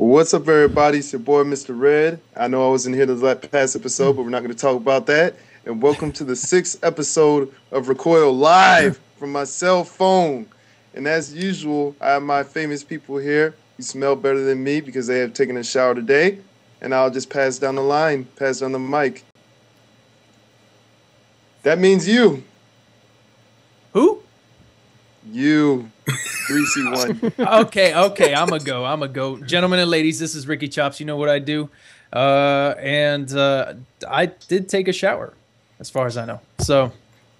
What's up, everybody? It's your boy, Mr. Red. I know I wasn't here the past episode, but we're not going to talk about that. And welcome to the 6th episode of Recoil live from my cell phone. And as usual, I have my famous people here who smell better than me because they have taken a shower today. And I'll just pass down the mic. That means you. Who? You. 3C1. Okay. I'm going to go. Gentlemen and ladies, this is Ricky Chops. You know what I do. And I did take a shower, as far as I know. So. All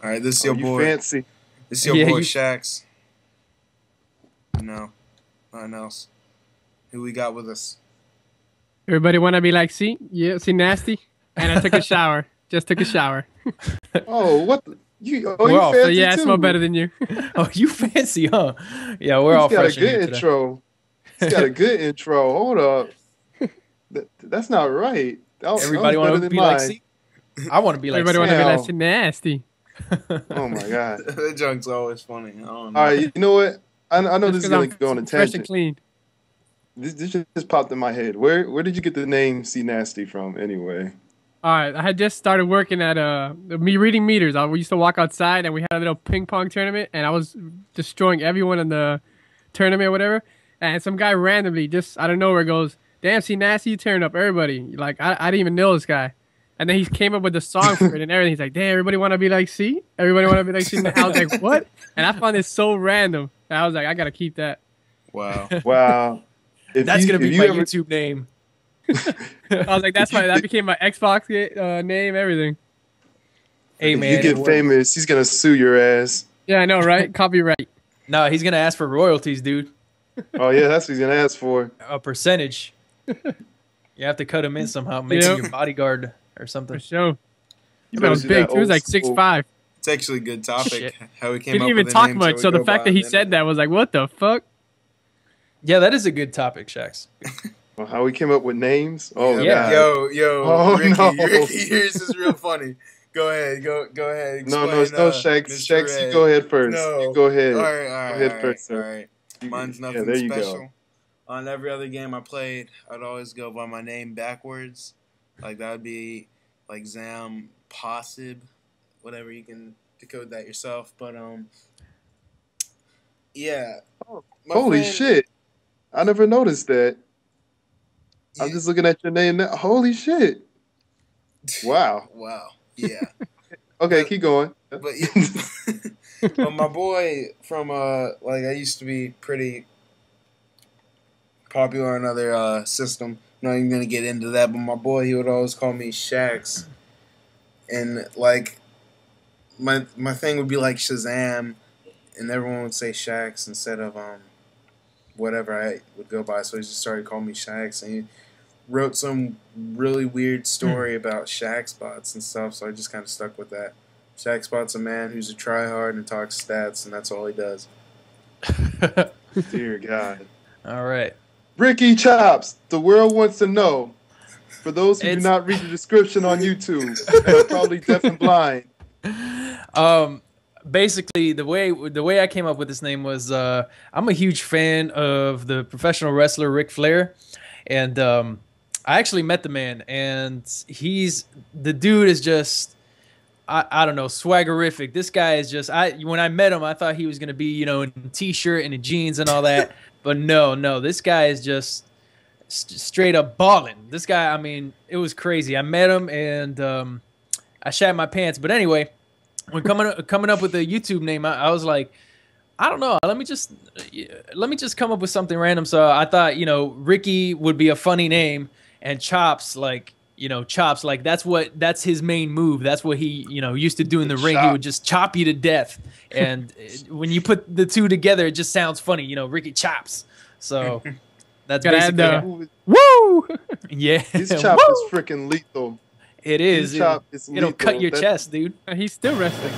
right, this is your boy. Fancy. This is your boy, Shax. No. Nothing else. Who we got with us? Everybody want to be like, see nasty? And I took a shower. Just took a shower. Oh, what the? You fancy so yeah, too. I smell better than you. Oh, you fancy, huh? Yeah, we're all fresh in here today. He's got a good intro. Hold up. That's not right. Everybody want to be like C? I want to be like Everybody want to be like nasty. Oh, my God. That joke's always funny. I don't know. All right, you know what? I know this is going to go on a fresh tangent. and clean. This just popped in my head. Where did you get the name C Nasty from anyway? All right, I had just started working at me reading meters. We used to walk outside and we had a little ping pong tournament, and I was destroying everyone in the tournament or whatever. And some guy randomly, just out of nowhere, goes, "Damn, C Nasty, you turned up everybody." Like I didn't even know this guy, and then he came up with the song for it and everything. He's like, "Damn, everybody want to be like C? Everybody want to be like C?" And I was like, "What?" And I found it so random. And I was like, "I gotta keep that." Wow. Wow. That's gonna be my YouTube name. I was like, that became my Xbox name, everything. Hey, man. If you get famous, he's going to sue your ass. Yeah, I know, right? Copyright. No, he's going to ask for royalties, dude. Oh, yeah, that's what he's going to ask for. A percentage. You have to cut him in somehow. Make him your bodyguard or something. For sure. You That was big. He was like 6'5". It's actually a good topic. Shit. How we came He didn't up even with the talk name, much, so the fact that he said that was like, what the fuck? Yeah, that is a good topic, Shax. Well, how we came up with names? Oh, Yeah. God. Yo, Oh, Ricky, no. Ricky, yours is real funny. Go ahead. Go ahead. Explain, No, Shax. Mr. Shax, Red. you go ahead first. No. You go ahead. All right. Go ahead first, All sir. right. Mine's nothing there you special. go. On every other game I played, I'd always go by my name backwards. Like, that would be, like, Zam Possib. Whatever, you can decode that yourself. But, yeah. Holy shit. I never noticed that. I'm Yeah. just looking at your name now. Holy shit. Wow. Wow. Yeah. Okay, keep going. But my boy from like, I used to be pretty popular on another system. Not even gonna get into that, but my boy, he would always call me Shax, and like my thing would be like Shazam, and everyone would say Shax instead of whatever I would go by. So he just started calling me Shax, and he wrote some really weird story about Shaxbots and stuff. So I just kind of stuck with that. Shaxbot's a man who's a tryhard and talks stats, and that's all he does. Dear God. All right. Ricky Chops, the world wants to know. For those who do not read the description on YouTube, they're probably deaf and blind. Basically, the way I came up with this name was I'm a huge fan of the professional wrestler Ric Flair, and I actually met the man, and the dude is just I don't know, swaggerific. This guy is just when I met him, I thought he was gonna be in a t-shirt and jeans and all that, but no, this guy is just straight up balling. This guy, I mean, it was crazy. I met him and I shat my pants, but anyway. When coming up with a YouTube name, I was like, I don't know. Let me just come up with something random. So I thought, Ricky would be a funny name, and Chops, Chops, like that's his main move. That's what he, used to do in the ring. He would just chop you to death. And when you put the two together, it just sounds funny, Ricky Chops. So that's basically woo. Yeah, his chop is freaking lethal. It is. It'll cut your chest, dude. He's still wrestling.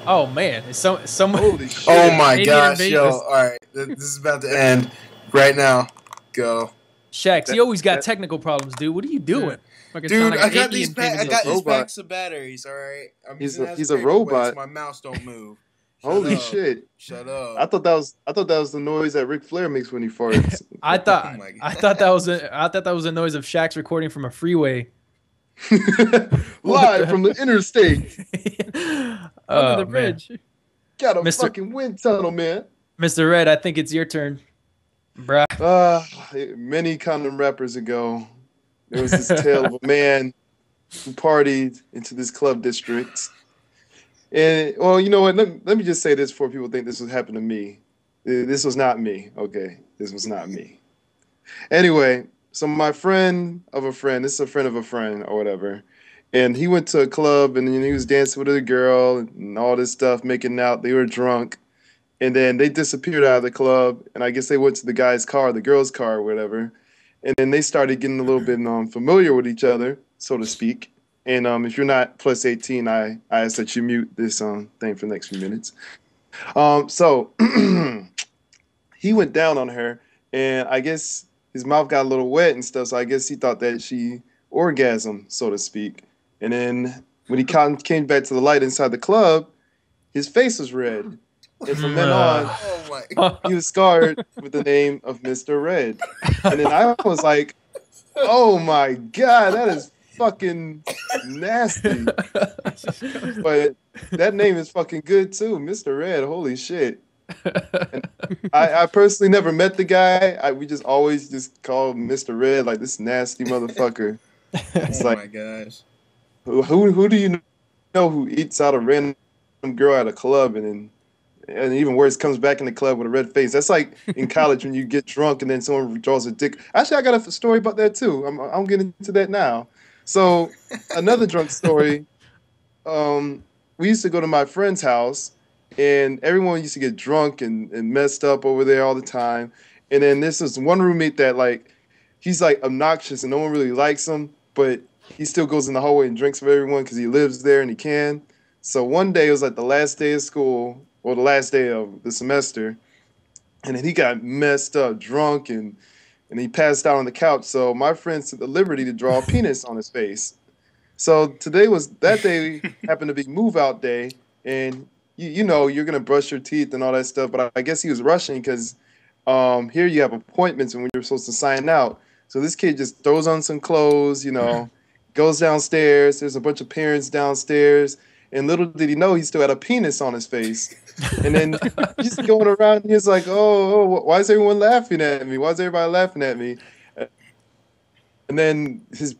Oh man, it's some. Holy shit. Oh my gosh, yo! All right, this is about to end right now. Go. Shax, you always got technical problems, dude. What are you doing? Dude, I got these packs of batteries. All right, he's a robot. So my mouse don't move. Holy up. shit! Shut up. I thought that was the noise that Ric Flair makes when he farts. I thought Oh my God. I thought that was a noise of Shaq's recording from a freeway. Live from the interstate. Under Oh the man, bridge. Got a Mr. fucking wind tunnel, man. Mr. Red, I think it's your turn, bruh. Many condom rappers ago, there was this tale of a man who partied into this club district. And, well, you know what? Let me just say this before people think this was happening to me. This was not me, okay? This was not me. Anyway, so my friend of a friend, this is a friend of a friend or whatever, and he went to a club and he was dancing with a girl and all this stuff, making out. They were drunk. And then they disappeared out of the club, and I guess they went to the guy's car, the girl's car or whatever. And then they started getting a little bit familiar with each other, so to speak. And if you're not plus 18, I ask that you mute this thing for the next few minutes. So he went down on her, and I guess his mouth got a little wet and stuff, so I guess he thought that she orgasmed, so to speak. And then when he came back to the light inside the club, his face was red. And from then on, Oh my God. he was scarred with the name of Mr. Red. And then I was like, oh my God, that is fucking nasty. But that name is fucking good too, Mr. Red. Holy shit. And I personally never met the guy. We just always just call him Mr. Red, like this nasty motherfucker. It's Oh like, my gosh. who do you know who eats out a random girl at a club and even worse, comes back in the club with a red face? That's like in college when you get drunk and then someone draws a dick. Actually, I got a story about that too. I'm getting into that now. So another drunk story. We used to go to my friend's house, and everyone used to get drunk and messed up over there all the time. And then this was one roommate that he's like obnoxious and no one really likes him, but he still goes in the hallway and drinks with everyone because he lives there and he can. So one day, it was like the last day of school, or the last day of the semester, and then he got messed up, drunk, and he passed out on the couch. So my friend took the liberty to draw a penis on his face. So that day happened to be move out day, and you know you're gonna brush your teeth and all that stuff. But I guess he was rushing because here you have appointments and when you're supposed to sign out. So this kid just throws on some clothes, goes downstairs. There's a bunch of parents downstairs. And little did he know he still had a penis on his face. And then he's going around and he's like, oh, why is everyone laughing at me? Why is everybody laughing at me? And then his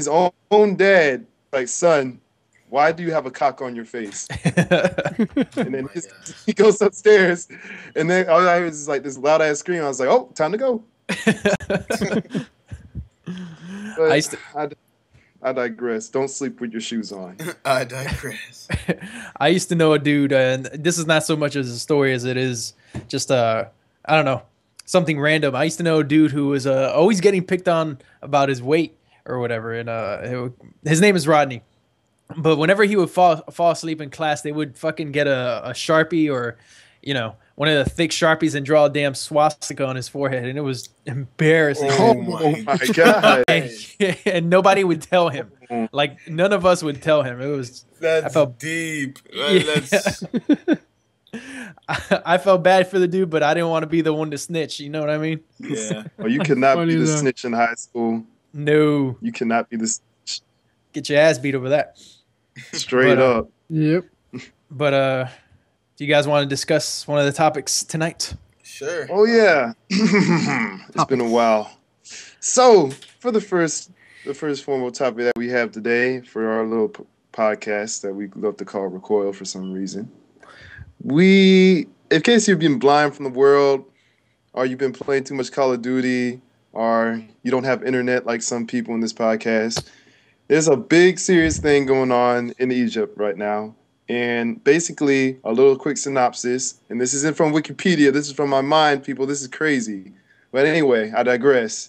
own dad, like, son, why do you have a cock on your face? And then he goes upstairs, and then all I heard is like this loud ass scream. I was like, oh, time to go. I digress. Don't sleep with your shoes on. I digress. I used to know a dude, and this is not so much as a story as it is just I don't know, something random. I used to know a dude who was always getting picked on about his weight or whatever, and his name is Rodney. But whenever he would fall asleep in class, they would fucking get a Sharpie or, one of the thick Sharpies and draw a damn swastika on his forehead, and it was embarrassing. Oh my God. And nobody would tell him. Like, none of us would tell him. It was... That's deep. That's... I felt bad for the dude, but I didn't want to be the one to snitch. You know what I mean? Yeah. Well, you cannot be the snitch in high school. No. You cannot be the snitch. Get your ass beat over that. Straight up. Yep. But do you guys want to discuss one of the topics tonight? Sure. Oh yeah. It's been a while. So for the first formal topic that we have today for our little podcast that we love to call Recoil for some reason, in case you've been blind from the world, or you've been playing too much Call of Duty, or you don't have internet like some people in this podcast, there's a big serious thing going on in Egypt right now. And basically, a little quick synopsis, and this isn't from Wikipedia, this is from my mind, people, this is crazy. But anyway, I digress.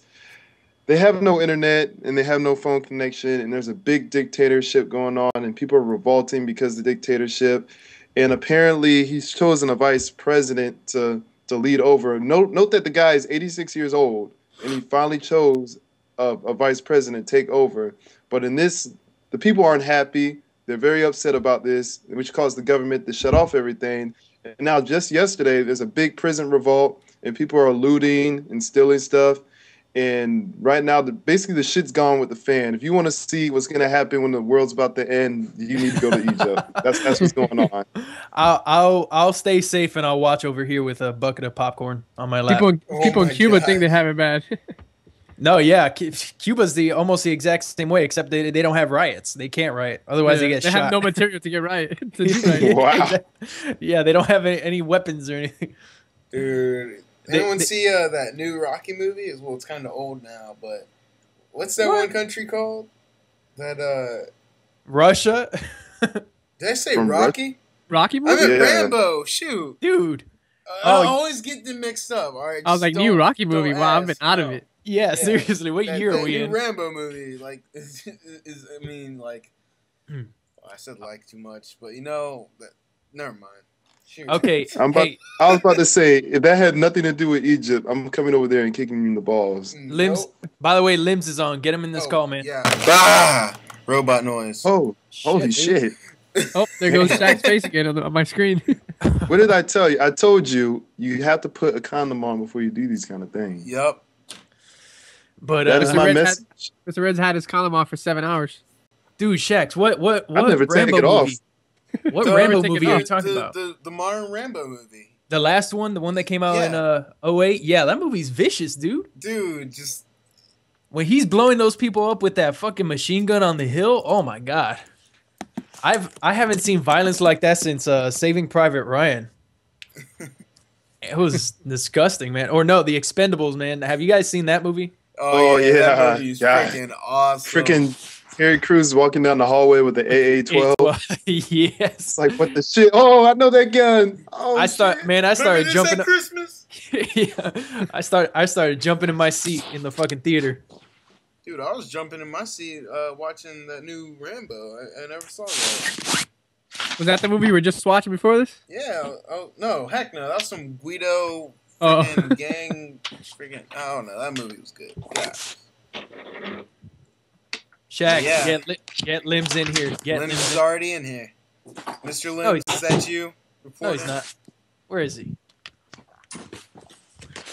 They have no internet, and they have no phone connection, and there's a big dictatorship going on, and people are revolting because of the dictatorship. And apparently, he's chosen a vice president to lead over. Note that the guy is 86 years old, and he finally chose a vice president to take over. But in this, the people aren't happy. They're very upset about this, which caused the government to shut off everything. And now, just yesterday, there's a big prison revolt, and people are looting and stealing stuff. And right now, basically, the shit's gone with the fan. If you want to see what's going to happen when the world's about to end, you need to go to Egypt. That's what's going on. I'll stay safe and I'll watch over here with a bucket of popcorn on my lap. People in Cuba think they have it bad. No, yeah, Cuba's almost the exact same way, except they don't have riots. They can't riot, otherwise they get shot. They have no material to get riot. To do riot. Wow. Yeah, they don't have any weapons or anything. Dude, anyone see that new Rocky movie? Well, it's kind of old now, but what's that one country called? That Russia. Did I say Rocky? Rocky I movie? meant Rambo. Shoot, dude. I always get them mixed up. All right, I was like, new Rocky movie. Wow, I've been out of it. Yeah, seriously, what year are we in? Rambo movie, like, I mean, like, I said like too much, but never mind. Shoot. Okay, I was about to say, if that had nothing to do with Egypt, I'm coming over there and kicking you in the balls. Limbs. Nope. By the way, Limbs is on. Get him in this call, man. Yeah. Robot noise. Oh, holy shit. Oh, there goes Shaq's face again on my screen. What did I tell you? I told you have to put a condom on before you do these kind of things. Yep. But that is my message. Mr. Red's had his condom off for 7 hours. Dude, Shax, what I've never taken it off. What Rambo movie are you talking about? The modern Rambo movie. The last one, the one that came out in 2008? Yeah, that movie's vicious, dude. Dude, just when he's blowing those people up with that fucking machine gun on the hill, oh my god. I haven't seen violence like that since Saving Private Ryan. It was disgusting, man. Or no, The Expendables, man. Have you guys seen that movie? Oh yeah. That movie's freaking awesome. Freaking Terry Crews walking down the hallway with the AA-12. Yes. It's like, what the shit? Oh, I know that gun. Oh, I started jumping. At Christmas? Yeah. I started jumping in my seat in the fucking theater. Dude, I was jumping in my seat watching that new Rambo. I never saw that. Was that the movie we were just watching before this? Yeah. Oh no, heck no. That was some Guido freaking gang. Freaking, I don't know. That movie was good. Yeah. Shaq, get Limbs in here. Limbs is already in here. Mr. Limbs, is that you? No, he's not. Where is he?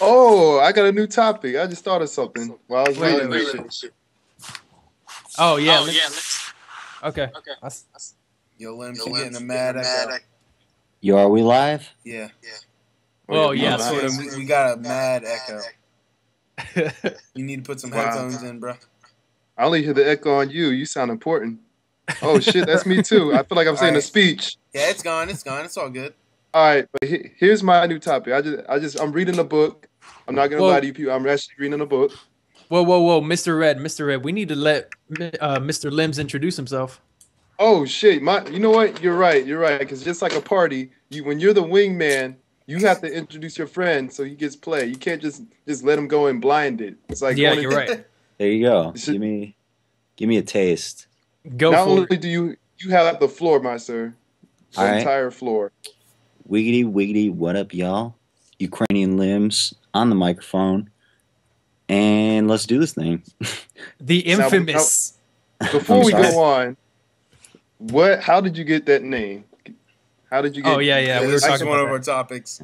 Oh, I got a new topic. I just thought of something while I was reading this shit. Oh, yeah. Okay. Yo, Limbs, you're getting a mad echo. Yo, are we live? Yeah. Oh, yeah. Sort of. We got a mad echo. You need to put some headphones in, bro. I only hear the echo on you. You sound important. Oh, shit, that's me too. I feel like I'm saying a speech. Yeah, it's gone. It's all good. All right, but here's my new topic. I'm reading a book. I'm not gonna lie to you people. I'm actually reading a book. Whoa, Mr. Red. We need to let Mr. Limbs introduce himself. Oh shit, you know what? You're right. Because just like a party, when you're the wingman, you have to introduce your friend so he gets play. You can't just let him go in blinded. It's like you're right. There you go. Give me a taste. Go Not for only it. do you have the floor, my sir, the entire floor. Wiggity, what up, y'all? Ukrainian Limbs on the microphone, and let's do this thing. The infamous. Before we go on, how did you get that name? How did you get? Oh yeah. We were talking about one of our topics.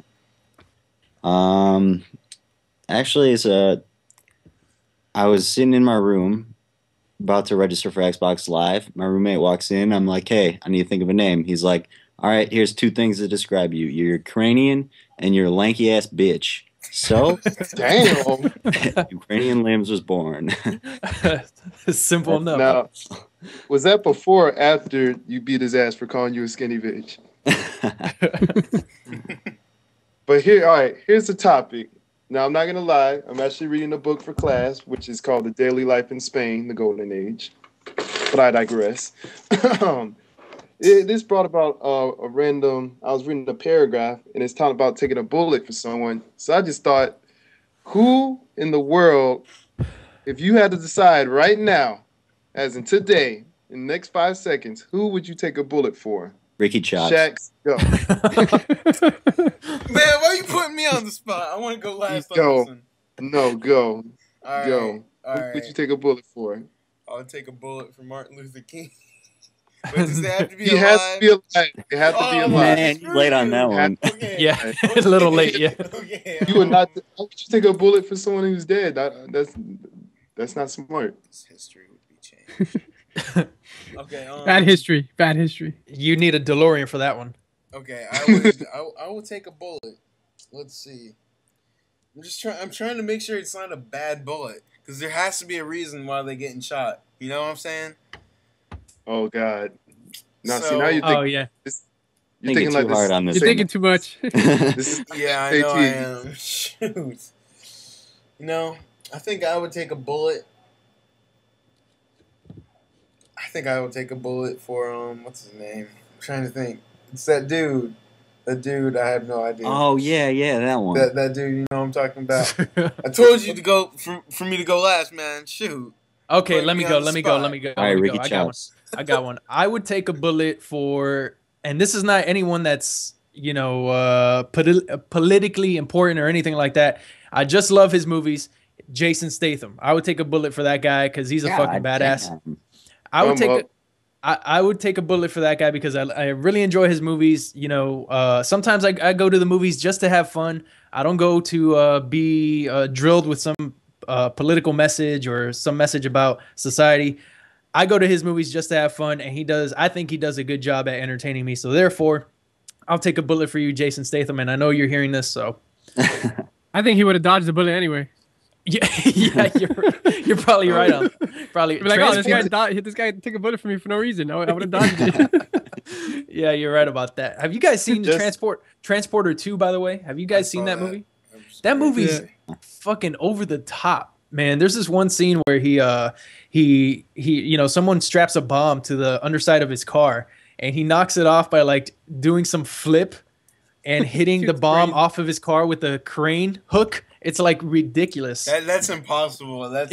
Actually, I was sitting in my room, about to register for Xbox Live. My roommate walks in. I'm like, hey, I need to think of a name. He's like, all right, here's 2 things to describe you. You're Ukrainian and you're a lanky ass bitch. So, damn, Ukrainian Limbs was born. Simple enough. Now, was that before or after you beat his ass for calling you a skinny bitch? But here's the topic. Now, I'm not going to lie. I'm actually reading a book for class, which is called The Daily Life in Spain, the Golden Age. But I digress. This brought about a random, I was reading a paragraph, and it's talking about taking a bullet for someone. So I just thought, who in the world, if you had to decide right now, as in today, in the next 5 seconds, who would you take a bullet for? Ricky Chops. Shaq, go. Man, why are you putting me on the spot? I want to go last on this one. No, go. All go. Right. Who would you take a bullet for? I'll take a bullet for Martin Luther King. But does it have to be He alive? has to be alive. It has to be Oh, alive. Man, you late on that one. Okay. Yeah, a little late. Yeah. Okay. You would not. How would you take a bullet for someone who's dead? That's not smart. His history would be changed. Okay. Bad history. Bad history. You need a DeLorean for that one. Okay, I will take a bullet. Let's see. I'm trying to make sure it's not a bad bullet because there has to be a reason why they're getting shot. You know what I'm saying? Oh God. Now So- see now you think Oh yeah. you're Thinking thinking like too this. hard on this You're thinking too much. This is Yeah, I know I AT. am. Shoot. You know, I think I would take a bullet. I think I would take a bullet for what's his name? I'm trying to think. It's that dude. That dude, I have no idea. Oh yeah, that one. That dude, you know what I'm talking about. I told you to go for me to go last, man. Shoot. Okay, Put let me me go. on the Let me go. spot. Let me go. All right, let me Ricky go. I got one. Chows. I got one. I would take a bullet for, and this is not anyone that's politically important or anything like that. I just love his movies. Jason Statham. I would take a bullet for that guy because he's a fucking God badass. damn. I would Thumb take I would take a bullet for that guy because I really enjoy his movies. You know, sometimes I go to the movies just to have fun. I don't go to be drilled with some political message or some message about society. I go to his movies just to have fun, and I think he does a good job at entertaining me. So therefore, I'll take a bullet for you, Jason Statham. And I know you're hearing this, so I think he would have dodged the bullet anyway. yeah, you're probably right on. Probably Be like, oh, transport- this guy took a bullet for me for no reason. I would have dodged it. Yeah, you're right about that. Have you guys seen the Just- Transporter 2, by the way? Have you guys seen that movie? That movie's fucking over the top, man. There's this one scene where he someone straps a bomb to the underside of his car and he knocks it off by like doing some flip and hitting the Dude's bomb crazy. off of his car with a crane hook. It's like ridiculous. That's impossible. That's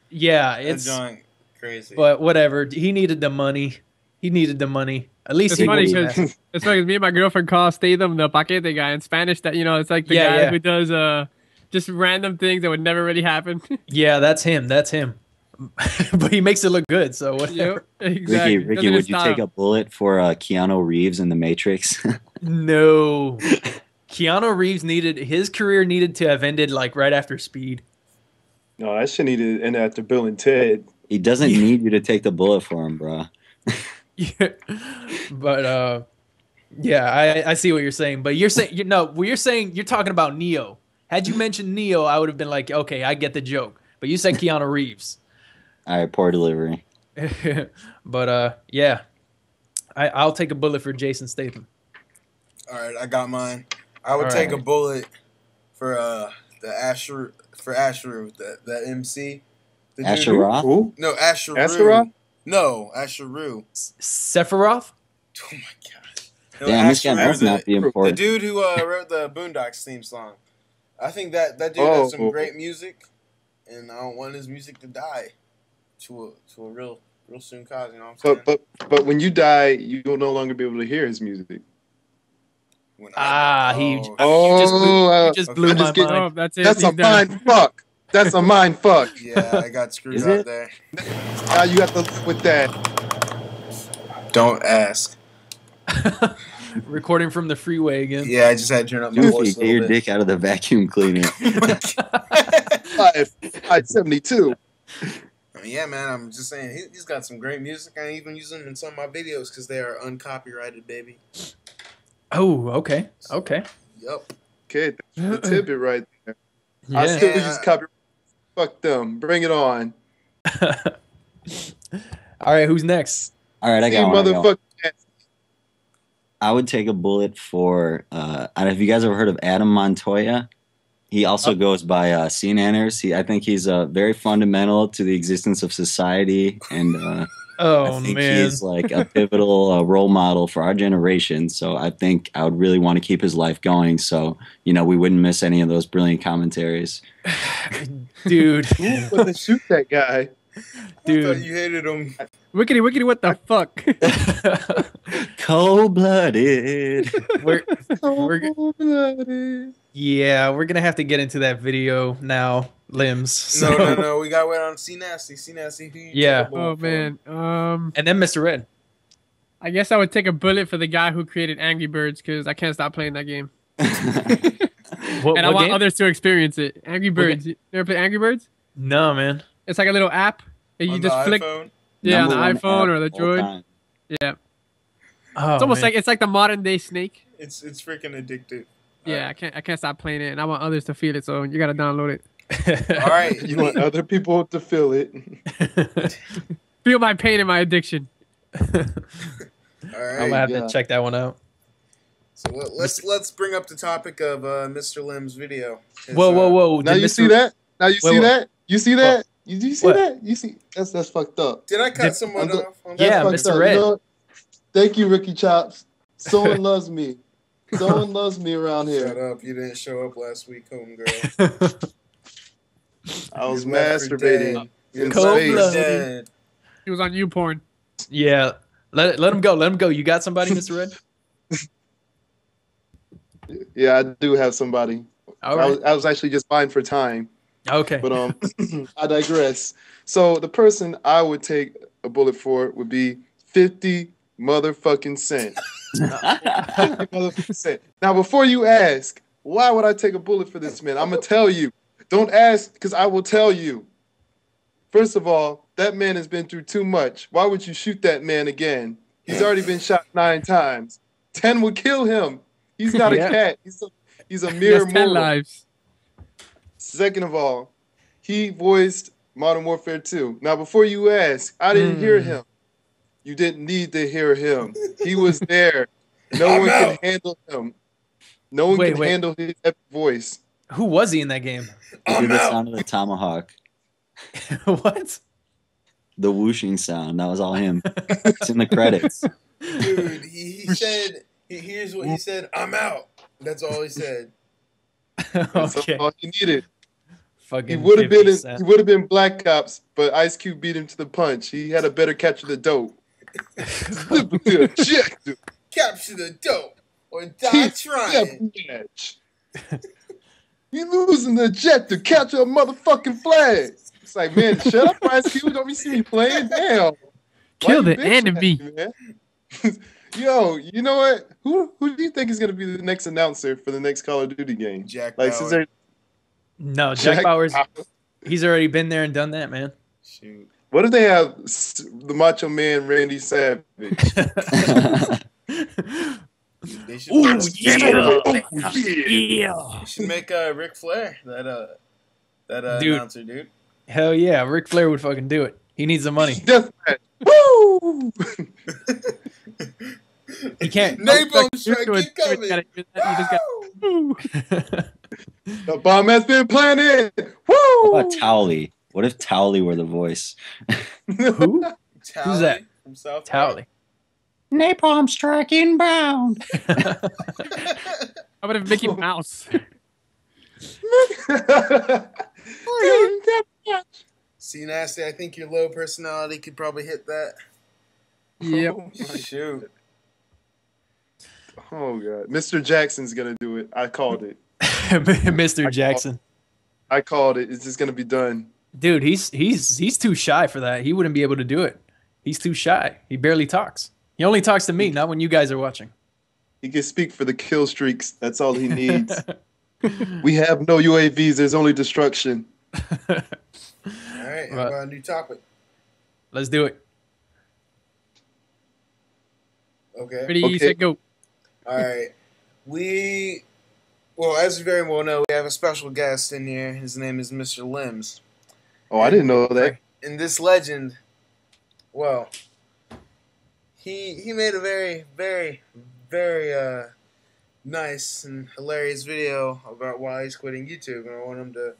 Yeah, that's it's John crazy. but whatever. He needed the money. At least It's he funny was because that. it's funny 'cause me and my girlfriend call Statham the paquete guy in Spanish. That it's like the Yeah, guy yeah. who does just random things that would never really happen. Yeah, that's him. But he makes it look good. So whatever. Yep, exactly. Ricky, Does it in would you take style. a bullet for Keanu Reeves in The Matrix? No. Keanu Reeves his career needed to have ended like right after Speed. No, that shit needed to end after Bill and Ted. He doesn't need you to take the bullet for him, bro. Yeah. But yeah, I see what you're saying. But you're saying you're talking about Neo. Had you mentioned Neo, I would have been like, okay, I get the joke. But you said Keanu Reeves. All right, poor delivery. But yeah. I'll take a bullet for Jason Statham. All right, I got mine. I would take a bullet for Asher that MC. The dude Asher who- Roth? Who? No, Asher. Asheroth? No, Asheru. Sephiroth? Oh my god. No, Damn, this guy Asheru, must not be the important. dude who wrote the Boondocks theme song. I think that dude Oh. has some great music, and I don't want his music to die to a real soon cause. You know what I'm saying? But when you die, you will no longer be able to hear his music. When He Oh, you just blew I my just get- mind. Oh, that's it. That's a He's done. mind fuck. That's a mind fuck. Yeah, I got screwed Is up it? there. Now you have to live with that. Don't ask. Recording from the freeway again. Yeah, I just had to turn up my Goofy, voice a get your little bit. dick out of the vacuum cleaner. 572. I mean, yeah, man, I'm just saying, he's got some great music. I even use them in some of my videos because they are uncopyrighted, baby. Oh, okay. Okay. Yup. Okay, that's the tidbit right there. I Yeah. still use copyright. Fuck them. Bring it on. All right, who's next? All right, I Hey, got one. motherfucker. I would take a bullet for. I don't know if you guys ever heard of Adam Montoya. He also goes by Scene Anners. I think he's very fundamental to the existence of society, and I Oh think man. he's like a pivotal role model for our generation. So I think I would really want to keep his life going. So we wouldn't miss any of those brilliant commentaries. Dude. Who would shoot that guy? I thought Dude. you hated him. Wickedy, what the fuck? Cold-blooded. we're Cold-blooded. yeah, we're gonna have to get into that video now, Limbs. So. No. We got wait on C Nasty. C Nasty. Who you Yeah. take a Oh bullet for? man. And then Mr. Red. I guess I would take a bullet for the guy who created Angry Birds because I can't stop playing that game. And I want game? others to experience it. Angry Birds. You ever play Angry Birds? No, man. It's like a little app. And you On just the flick. iPhone? Yeah, on the Number one iPhone app or the of all Droid. time. Yeah. Oh, It's almost man. like it's like the modern day Snake. It's freaking addictive. Yeah, I can't stop playing it, and I want others to feel it. So you gotta download it. All right. You want other people to feel it. Feel my pain and my addiction. All I'm right. gonna have yeah. to check that one out. So let's bring up the topic of Mr. Lim's video. His, Whoa! Now Did you Mr. see that? Now you see Wait, that? You see that? You see What? that? You see that's fucked up. Did I cut Did- someone I'm off? On Yeah, that? That's Mr. fucked up. Red. You know what? Thank you, Ricky Chops. Someone loves me. Someone loves me around Shut here. up! You didn't show up last week, homegirl. I was You left for masturbating dead. in Cold space. blood. Dead. He was on YouPorn. Yeah, let him go. Let him go. You got somebody, Mr. Red? Yeah, I do have somebody. All right. I was actually just buying for time. Okay. But I digress. So the person I would take a bullet for would be 50 motherfucking cent. 50 motherfucking cent. Now, before you ask, why would I take a bullet for this man? I'm gonna tell you. Don't ask, because I will tell you. First of all, that man has been through too much. Why would you shoot that man again? He's already been shot 9 times. 10 would kill him. He's not Yeah. a cat. He's a He mere has 10 mortal. lives. Second of all, he voiced Modern Warfare 2. Now, before you ask, I didn't hear him. You didn't need to hear him. He was there. No I'm one out. can handle him. No one Wait, can wait. handle his epic voice. Who was he in that game? He I'm did the out. sound of the tomahawk, What? the whooshing sound. That was all him. It's in the credits. Dude, he said. Here's what he said. I'm out. That's all he said. That's Okay. all he needed. He Fucking would have been 50 Cent. he would have been Black Ops, but Ice Cube beat him to the punch. He had a better catch of the dope. Check the Capture the dope or die trying. match. You losing the jet to catch a motherfucking flag. It's like, man, shut up, Ice Cube. Don't you see me playing? Damn. Kill Why you the bitching enemy. at me, man? Yo, you know what? Who do you think is going to be the next announcer for the next Call of Duty game? Jack Like, Bauer. since they're No, Jack Bauer's. Bauer. He's already been there and done that, man. Shoot. What if they have the Macho Man Randy Savage? They should, Ooh, yeah. Yeah. they should make Ric Flair that Dude. announcer, dude. Hell yeah, Ric Flair would fucking do it. He needs the money. Deathmatch. Woo! He can't. Napalm You strike just gotta incoming. hear that. You just got. Ooh. The bomb has been planted. What Woo! about Towley? What if Towley were the voice? Who? Tally that? from South Park. Towley. Napalm strike inbound. How about if Mickey Mouse? See, Nasty, I think your low personality could probably hit that. Yep. Shoot. Oh god, Mr. Jackson's gonna do it. I called it. Mr. Jackson. I called it. It's just gonna be done. Dude, he's too shy for that. He wouldn't be able to do it. He's too shy. He barely talks. He only talks to me, not when you guys are watching. He can speak for the kill streaks. That's all he needs. We have no UAVs. There's only destruction. All right, how Right. about a new topic? Let's do it. Okay. Ready, Okay. set, go. All right. Well, as you very well know, we have a special guest in here. His name is Mr. Limbs. Oh, I didn't know that. And this legend, well, he made a very, very, very nice and hilarious video about why he's quitting YouTube, and I want him to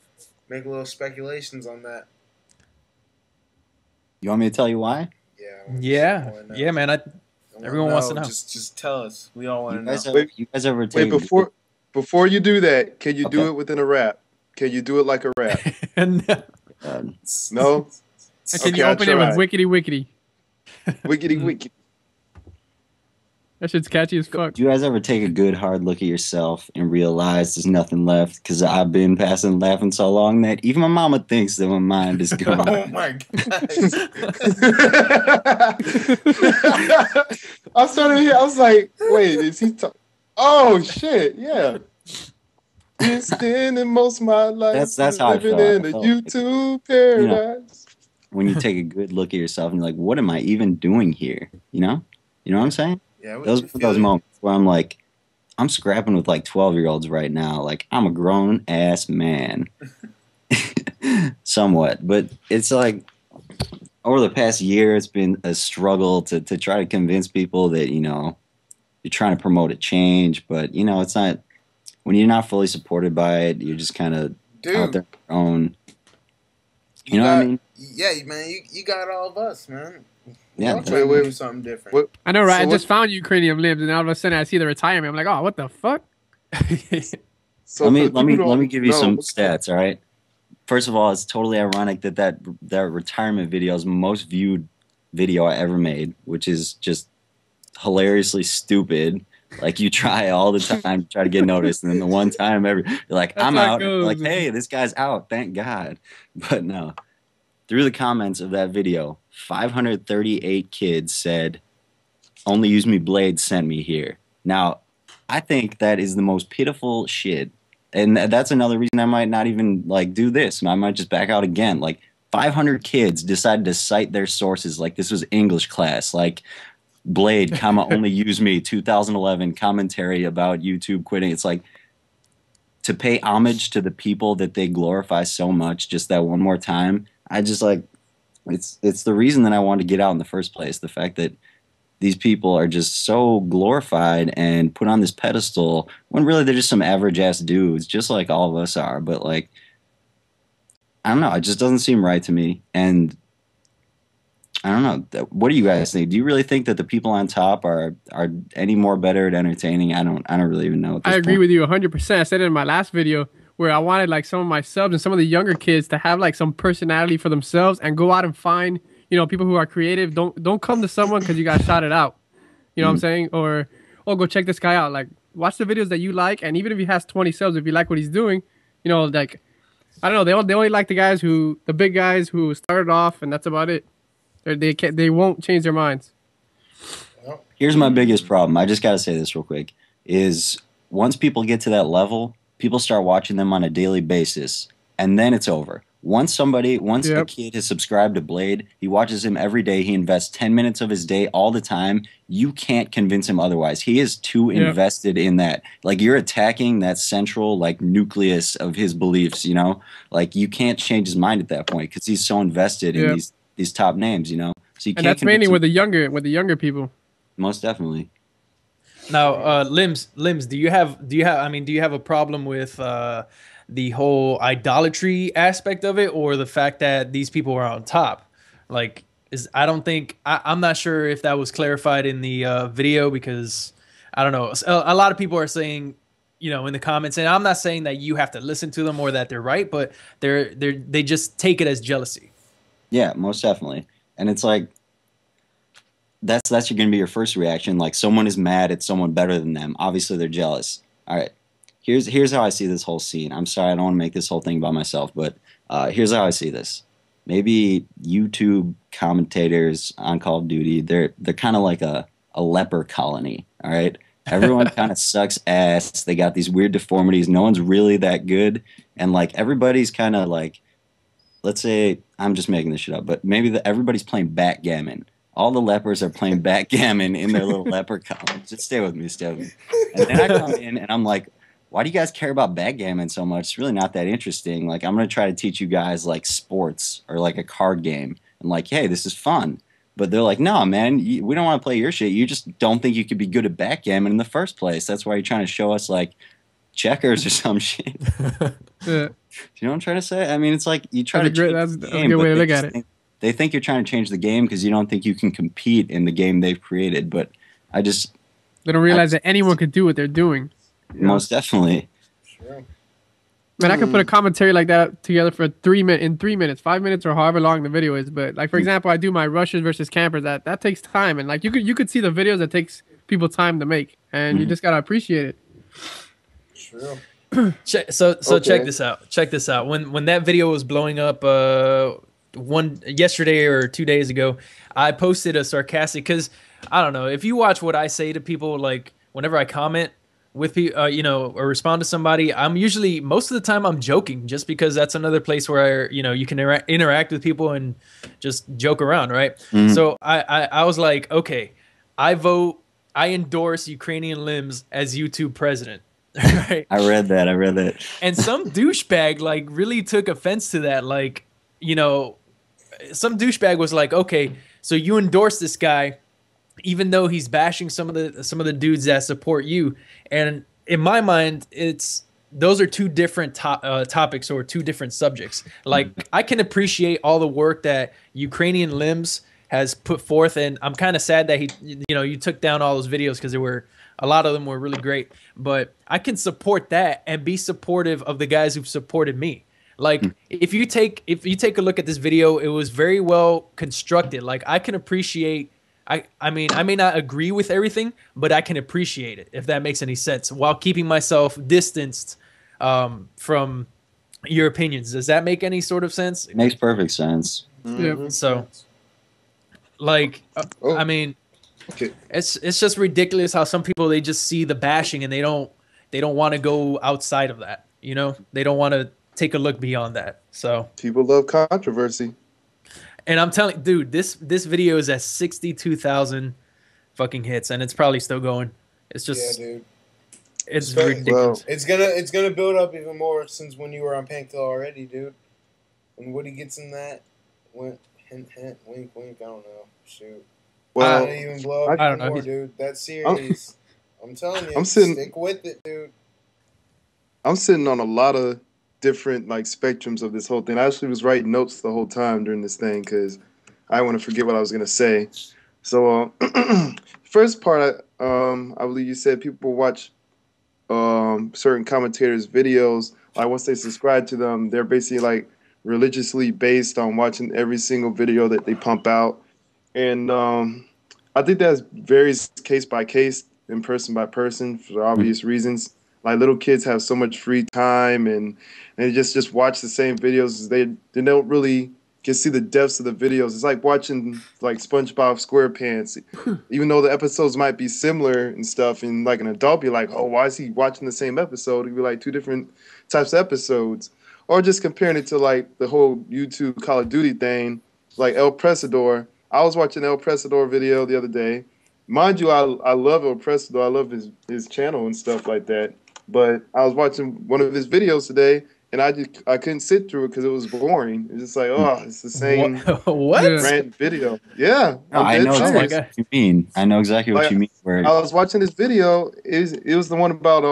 make a little speculations on that. You want me to tell you why? Yeah, yeah, man. Everyone wants to know. Just tell us. We all want You to know. guys, ever, Wait, you guys ever Wait, take before you do that, can you do Okay. it within a rap? Can you do it like a rap? No. No? And can Okay, you I'll open it with try. wickety wickety? Wickety wickety. That shit's catchy as fuck. Do you guys ever take a good hard look at yourself and realize there's nothing left? Because I've been passing laughing so long that even my mama thinks that my mind is gone. Oh my god. I started here. I was like, wait, is he talking? Oh shit, yeah. Been spending most of my life That's how I living felt. in a YouTube paradise. When you take a good look at yourself and you're like, what am I even doing here? You know what I'm saying? Yeah, Those moments where I'm like, I'm scrapping with like 12-year-olds right now. Like, I'm a grown ass man. Somewhat. But it's like, over the past year, it's been a struggle to try to convince people that, you're trying to promote a change. But, it's not, when you're not fully supported by it, you're just kind of out there on your own. You know what I mean? Yeah, man, you got all of us, man. Yeah, I'm trying to do something different. I know, right? So I just found Ukrainian limbs, and all of a sudden I see the retirement. I'm like, oh, what the fuck? So let for me people give you don't some know, stats, all right? First of all, it's totally ironic that retirement video is the most viewed video I ever made, which is just hilariously stupid. Like, you try all the time to try to get noticed, and then the one time you're like, That's I'm how it out. goes. Like, hey, this guy's out. Thank God. But no. Through the comments of that video, 538 kids said, only use me blade sent me here. Now, I think that is the most pitiful shit. And that's another reason I might not even like do this. I might just back out again. Like, 500 kids decided to cite their sources like this was English class. Like, Blade, only use me, 2011 commentary about YouTube quitting. It's like, to pay homage to the people that they glorify so much, just that one more time. I just like, it's the reason that I wanted to get out in the first place. The fact that these people are just so glorified and put on this pedestal when really they're just some average ass dudes, just like all of us are. But like, I don't know, it just doesn't seem right to me. And I don't know. What do you guys think? Do you really think that the people on top are any more better at entertaining? I don't really even know. At this I agree point. with you 100%. I said it in my last video where I wanted like some of my subs and some of the younger kids to have like some personality for themselves and go out and find, people who are creative. Don't come to someone because you got shouted out. You know what I'm saying? Or, oh, go check this guy out. Like, watch the videos that you like, and even if he has 20 subs, if you like what he's doing, like, I don't know. They only like the big guys who started off, and that's about it. They won't change their minds. Here's my biggest problem. I just got to say this real quick. Is once people get to that level, people start watching them on a daily basis, and then it's over. Once a kid has subscribed to Blade, he watches him every day. He invests 10 minutes of his day all the time. You can't convince him otherwise. He is too invested in that. Like, you're attacking that central like nucleus of his beliefs. Like, you can't change his mind at that point because he's so invested in these top names. So you And can't that's mainly him. with the younger people. Most definitely. Now, Limbs, do you have a problem with the whole idolatry aspect of it, or the fact that these people are on top? Like, I'm not sure if that was clarified in the video, because I don't know. A lot of people are saying, in the comments, and I'm not saying that you have to listen to them or that they're right, but they just take it as jealousy. Yeah, most definitely. And it's like, that's going to be your first reaction. Like, someone is mad at someone better than them. Obviously, they're jealous. All right. Here's how I see this whole scene. I'm sorry, I don't want to make this whole thing by myself, but here's how I see this. Maybe YouTube commentators on Call of Duty, they're kind of like a leper colony, all right? Everyone kind of sucks ass. They got these weird deformities. No one's really that good. And, like, everybody's kind of like, let's say, I'm just making this shit up, but maybe everybody's playing backgammon. All the lepers are playing backgammon in their little leper colony. Just stay with me. And then I come in and I'm like, why do you guys care about backgammon so much? It's really not that interesting. Like, I'm going to try to teach you guys like sports or like a card game. And like, hey, this is fun. But they're like, no, man, we don't want to play your shit. You just don't think you could be good at backgammon in the first place. That's why you're trying to show us like checkers or some shit. Yeah. Do you know what I'm trying to say? I mean, it's like you try That's to a good way to look at it. They think you're trying to change the game because you don't think you can compete in the game they've created. But they don't realize that anyone could do what they're doing. Most definitely. Sure. Man, I could put a commentary like that together for 3 minutes, 5 minutes, or however long the video is. But like, for example, I do my rushers versus campers. That takes time, and like you could see the videos that takes people time to make, and you just gotta appreciate it. True. So Okay. check this out. Check this out. When that video was blowing up yesterday or 2 days ago, I posted a sarcastic, because I don't know, if you watch what I say to people, like whenever I comment with people, or respond to somebody, I'm usually, most of the time I'm joking, just because that's another place where you can interact with people and just joke around, right? So I was like, okay, I endorse Ukrainian limbs as YouTube president. Right. I read that. And some douchebag like really took offense to that. Like, some douchebag was like, okay, so you endorse this guy, even though he's bashing some of the dudes that support you. And in my mind, those are two different topics or two different subjects. Like, I can appreciate all the work that Ukrainian limbs has put forth, and I'm kind of sad that you took down all those videos, because a lot of them were really great. But I can support that and be supportive of the guys who've supported me. Like, if you take a look at this video, it was very well constructed. Like, I can appreciate. I mean, I may not agree with everything, but I can appreciate it, if that makes any sense, while keeping myself distanced from your opinions. Does that make any sort of sense? It makes perfect sense. Yeah. So, like, I mean, Okay. it's just ridiculous how some people, they just see the bashing and they don't want to go outside of that. They don't want to take a look beyond that. So People love controversy. And I'm telling, dude, this video is at 62,000 fucking hits, and it's probably still going. It's just, Yeah, dude. it's Well, ridiculous. It's gonna build up even more since when you were on Painkiller already, dude. When Woody gets in that, hint, hint, wink, wink. I don't know. Shoot. Well, Gonna even blow up I don't even know. more, dude. That series. I'm telling you, I'm sitting- stick with it, dude. I'm sitting on a lot of different like spectrums of this whole thing. I actually was writing notes the whole time during this thing because I want to forget what I was gonna say. So first part, I believe you said people watch certain commentators' videos. Like once they subscribe to them, they're basically like religiously based on watching every single video that they pump out. And I think that varies case by case and person by person for obvious reasons. Like little kids have so much free time and they just watch the same videos. They don't really can see the depths of the videos. It's like watching like SpongeBob SquarePants. Even though the episodes might be similar and stuff, and like an adult be like, oh, why is he watching the same episode? It'd be like two different types of episodes. Or just comparing it to like the whole YouTube Call of Duty thing, like El Presador. I was watching El Presador video the other day. Mind you, I love El Presador. I love his channel and stuff like that. But I was watching one of his videos today, and I couldn't sit through it because it was boring. It's just like, oh, it's the same What? Yeah. random video. Yeah, No, I dead know serious. exactly what you mean. I know exactly what Like, you mean. Where I was watching this video. It was the one about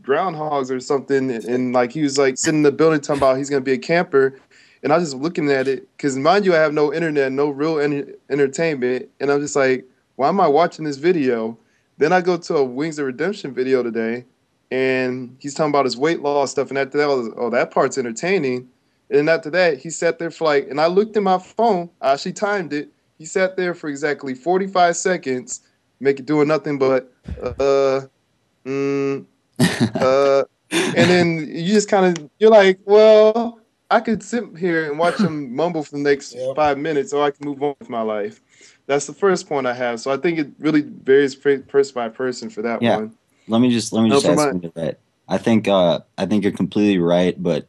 groundhogs or something, and like he was like sitting in the building talking about he's gonna be a camper, and I was just looking at it because mind you, I have no internet, no real entertainment, and I'm just like, why am I watching this video? Then I go to a Wings of Redemption video today, and he's talking about his weight loss stuff, and after that, I was, oh, that part's entertaining. And after that, he sat there for like, and I looked at my phone. I actually timed it. He sat there for exactly 45 seconds, doing nothing but, and then you just kind of, you're like, well, I could sit here and watch him mumble for the next 5 minutes, or I can move on with my life. That's the first point I have. So I think it really varies person by person for that one. Let me just add something to that. I think you're completely right, but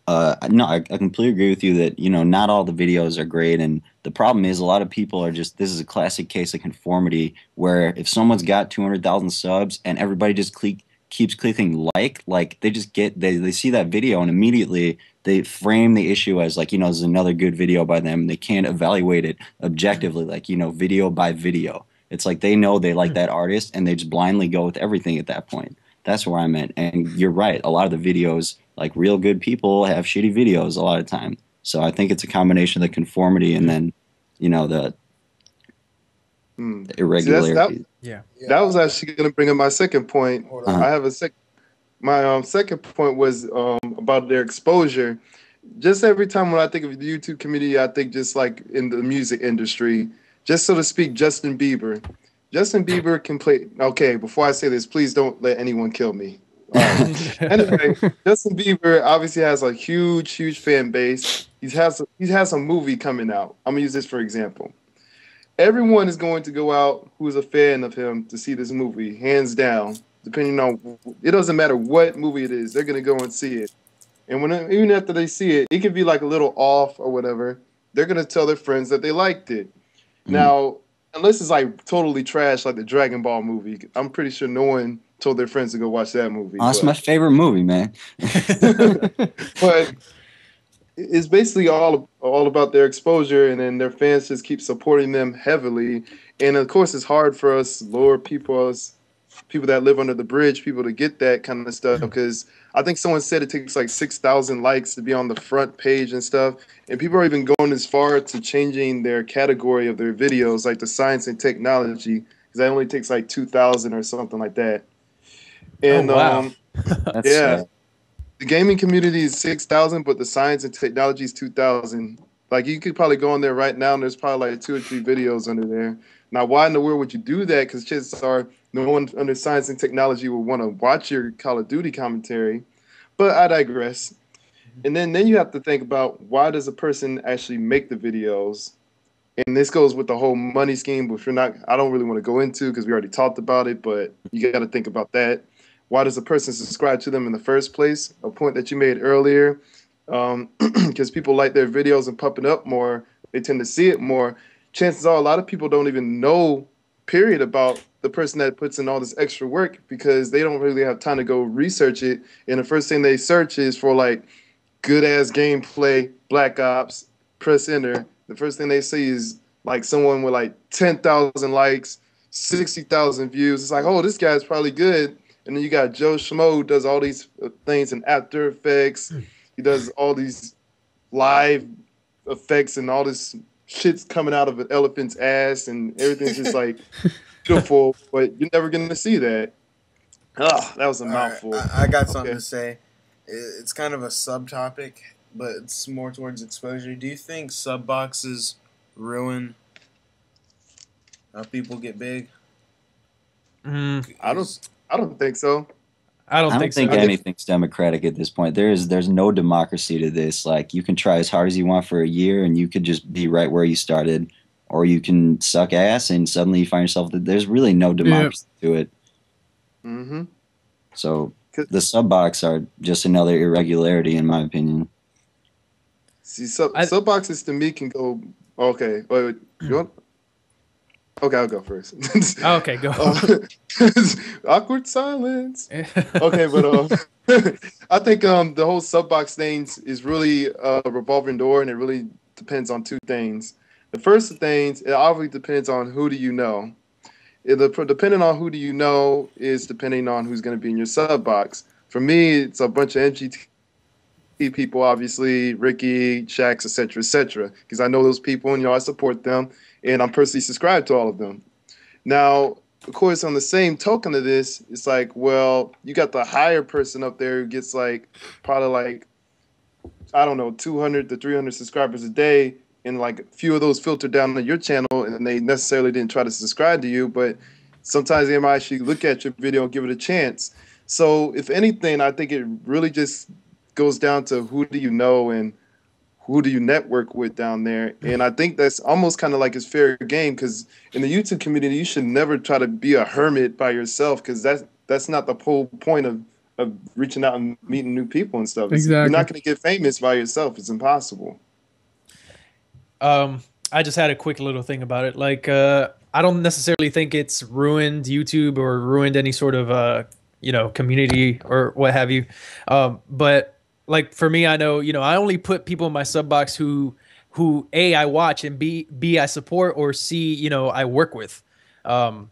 no, I completely agree with you that not all the videos are great, and the problem is a lot of people are just, this is a classic case of conformity where if someone's got 200,000 subs and everybody just keeps clicking like they just they see that video and immediately they frame the issue as like this is another good video by them. They can't evaluate it objectively, like video by video. It's like they know they like that artist and they just blindly go with everything at that point. That's where I'm at. And you're right. A lot of the videos, like real good people have shitty videos a lot of time. So I think it's a combination of the conformity and then, the irregularity. That was actually going to bring up my second point. I have my second point was about their exposure. Just every time when I think of the YouTube community, I think just like in the music industry, just so to speak, Justin Bieber. Justin Bieber can play. Okay, before I say this, please don't let anyone kill me. Anyway, Justin Bieber obviously has a huge fan base. He has a movie coming out. I'm gonna use this for example. Everyone is going to go out who is a fan of him to see this movie, hands down. Depending on, it doesn't matter what movie it is, they're gonna go and see it. And even after they see it, it could be like a little off or whatever. They're gonna tell their friends that they liked it. Now, unless it's like totally trash, like the Dragon Ball movie, I'm pretty sure no one told their friends to go watch that movie. Oh, that's my favorite movie, man. But it's basically all about their exposure, and then their fans just keep supporting them heavily. And of course, it's hard for us lower people, people that live under the bridge, people to get that kind of stuff, because I think someone said it takes like 6,000 likes to be on the front page and stuff. And people are even going as far to changing their category of their videos, like the science and technology, because that only takes like 2,000 or something like that. And wow. That's yeah, sad. the gaming community is 6,000, but the science and technology is 2,000. Like you could probably go on there right now, and there's probably like 2 or 3 videos under there. Now, why in the world would you do that? Because chances are no one under science and technology will want to watch your Call of Duty commentary. But I digress. And then you have to think about, why does a person actually make the videos? And this goes with the whole money scheme, which I don't really want to go into because we already talked about it, but you got to think about that. Why does a person subscribe to them in the first place? A point that you made earlier, because people like their videos and pumping up more, they tend to see it more. Chances are a lot of people don't even know, period, about the person that puts in all this extra work, because they don't really have time to go research it. And the first thing they search is for like good ass gameplay, Black Ops, press enter. The first thing they see is like someone with like 10,000 likes, 60,000 views. It's like, oh, this guy's probably good. And then you got Joe Schmo, who does all these things in After Effects. He does all these live effects, and all this shit's coming out of an elephant's ass, and everything's just like beautiful, but you're never going to see that. Oh, that was a mouthful. Right, I got something to say. It's kind of a subtopic, but it's more towards exposure. Do you think sub boxes ruin how people get big? I don't think so. I don't think so. Anything's democratic at this point. There's no democracy to this. Like, you can try as hard as you want for a year, and you could just be right where you started, or you can suck ass, and suddenly you find yourself that there's really no democracy to it. Mm-hmm. So the sub box are just another irregularity, in my opinion. See, sub boxes to me can go. Okay, wait, you want? Okay, I'll go first. Okay, go. Awkward silence. Okay, but I think the whole sub box thing is really a revolving door, and it really depends on 2 things. The first thing, it obviously depends on who do you know. Depending on who do you know is depending on who's going to be in your sub box. For me, it's a bunch of MGT people, obviously, Ricky, Shax, etc., because I know those people, and I support them, and I'm personally subscribed to all of them. Now, of course, on the same token of this, it's like, well, you got the higher person up there who gets like probably like, I don't know, 200 to 300 subscribers a day, and like a few of those filter down to your channel, and they necessarily didn't try to subscribe to you, but sometimes they might actually look at your video and give it a chance. So if anything, I think it really just goes down to who do you know and who do you network with down there. And I think that's almost kind of like it's fair game, because in the YouTube community, you should never try to be a hermit by yourself, because that's not the whole point of reaching out and meeting new people and stuff. Exactly. You're not going to get famous by yourself. It's impossible. I just had a quick little thing about it. Like, I don't necessarily think it's ruined YouTube or ruined any sort of, community or what have you. But like for me, I know, I only put people in my sub box who A, I watch, and B, I support, or C, I work with. And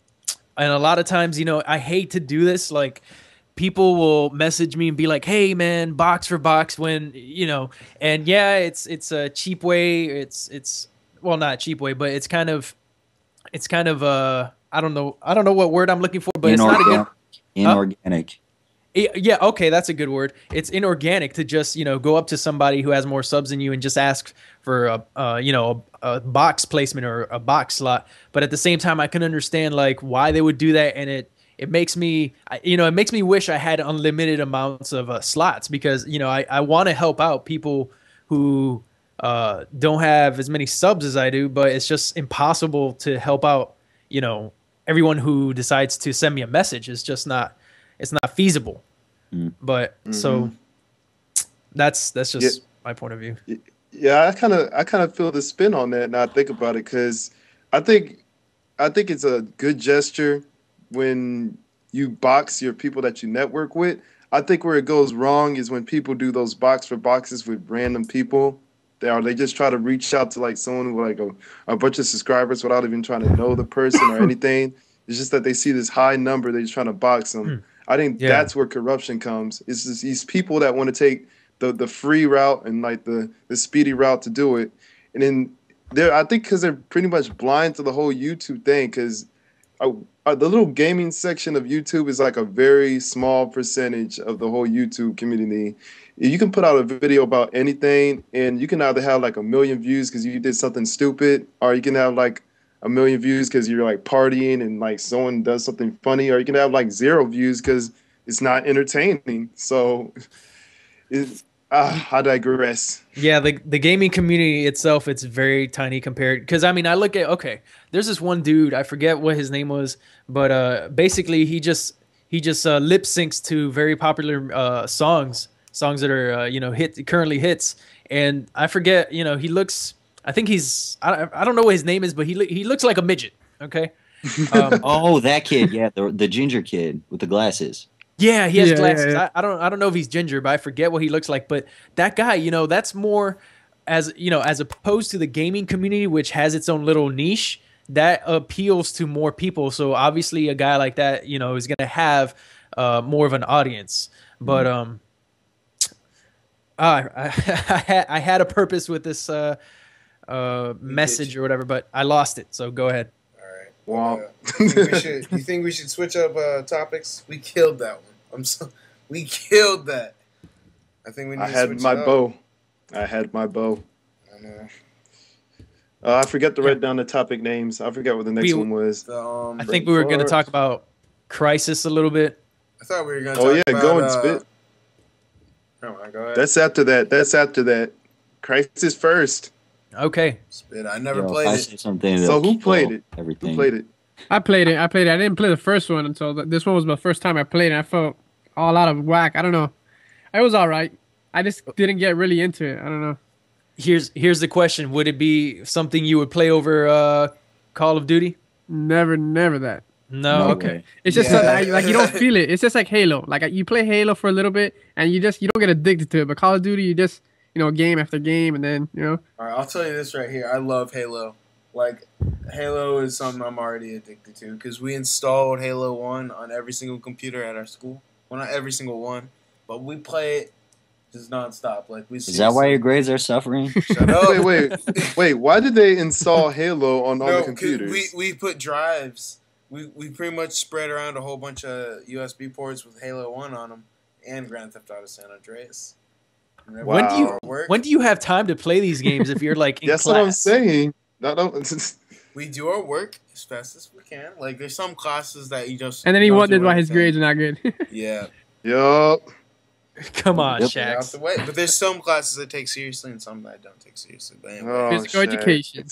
a lot of times, I hate to do this. Like, people will message me and be like, "Hey man, box for box," when, and yeah, it's a cheap way. It's well, not a cheap way, but it's kind of I don't know what word I'm looking for, but it's not a good inorganic. Yeah, okay, that's a good word. It's inorganic to just, go up to somebody who has more subs than you and just ask for a box placement or a box slot. But at the same time, I can understand like why they would do that, and it makes me, it makes me wish I had unlimited amounts of slots, because I want to help out people who don't have as many subs as I do, but it's just impossible to help out everyone who decides to send me a message. It's not feasible. But so that's just my point of view. Yeah, I kind of feel the spin on that now I think about it, because I think it's a good gesture when you box your people that you network with. I think where it goes wrong is when people do those box for boxes with random people. They just try to reach out to like someone with like a bunch of subscribers without even trying to know the person or anything. It's just that they see this high number, they're just trying to box them. I think that's where corruption comes. It's just these people that want to take the free route and like the speedy route to do it. And then I think because they're pretty much blind to the whole YouTube thing, because the little gaming section of YouTube is like a very small percentage of the whole YouTube community. You can put out a video about anything, and you can either have like 1 million views because you did something stupid, or you can have like 1 million views because you're like partying and like someone does something funny, or you can have like 0 views because it's not entertaining. So I digress. Yeah, the gaming community itself, it's very tiny compared, because I mean, I look at, there's this one dude, I forget what his name was, but basically he just lip syncs to very popular songs that are currently hits, and I forget, he looks, I think I don't know what his name is, but he looks like a midget. Okay. Oh, that kid, yeah, the ginger kid with the glasses. Yeah, he has glasses. Yeah. I don't know if he's ginger, but I forget what he looks like. But that guy, that's more as opposed to the gaming community, which has its own little niche that appeals to more people. So obviously, a guy like that, is going to have more of an audience. But I had a purpose with this message or whatever, but I lost it. So go ahead. Wow. You think we should switch up topics? We killed that one. We killed that. I think we need to switch it up. I had my bow. I know. I forgot to write down the topic names. I forgot what the next one was. I think we were going to talk about Crisis a little bit. I thought we were going to talk about... go and spit. Come on, go ahead. That's after that. Crisis first. Okay. Spit. I never played it. So who played it? Everything. Who played it? I played it. I didn't play the first one until this one was my first time I played it. I felt all out of whack. I don't know. It was all right. I just didn't get really into it. I don't know. Here's the question. Would it be something you would play over Call of Duty? Never that. No, okay. Way. It's just like you don't feel it. It's just like Halo. Like you play Halo for a little bit and you don't get addicted to it. But Call of Duty, you just game after game, and then All right, I'll tell you this right here. I love Halo. Like Halo is something I'm already addicted to because we installed Halo 1 on every single computer at our school. Well, not every single one, but we play it just nonstop. Like we. Is that why your grades are suffering? Shut up. Wait. Why did they install Halo on all the computers? We put drives. We pretty much spread around a whole bunch of USB ports with Halo 1 on them and Grand Theft Auto San Andreas. Wow. When do you have time to play these games if you're like in That's class? what I'm saying. No. We do our work as fast as we can. Like there's some classes that you just. And then he wondered why his grades are not good. Yeah. Yup. Come on, Out Shax. the way. But there's some classes I take seriously and some that I don't take seriously. But anyway. Physical education.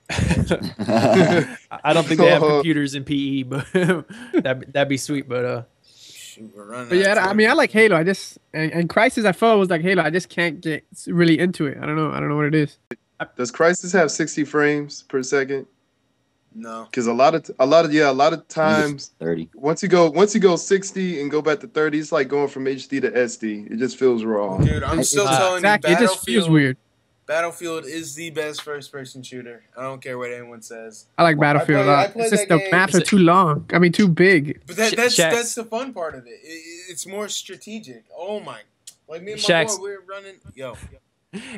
I don't think they have computers in PE, but that'd be sweet. But But yeah, I mean, I like Halo. I just and Crisis, I felt was like Halo. I just can't get really into it. I don't know what it is. Does Crisis have 60 frames per second? No, because a lot of times 30. Once you go 60 and go back to 30, it's like going from HD to SD. It just feels wrong. Dude, I'm still telling you, it just feels weird. Battlefield is the best first-person shooter. I don't care what anyone says. I like Battlefield a lot. It's just the maps are too long. I mean, too big. But that's the fun part of it. It's more strategic. Oh my! Like me and my boy, we're running. Yo.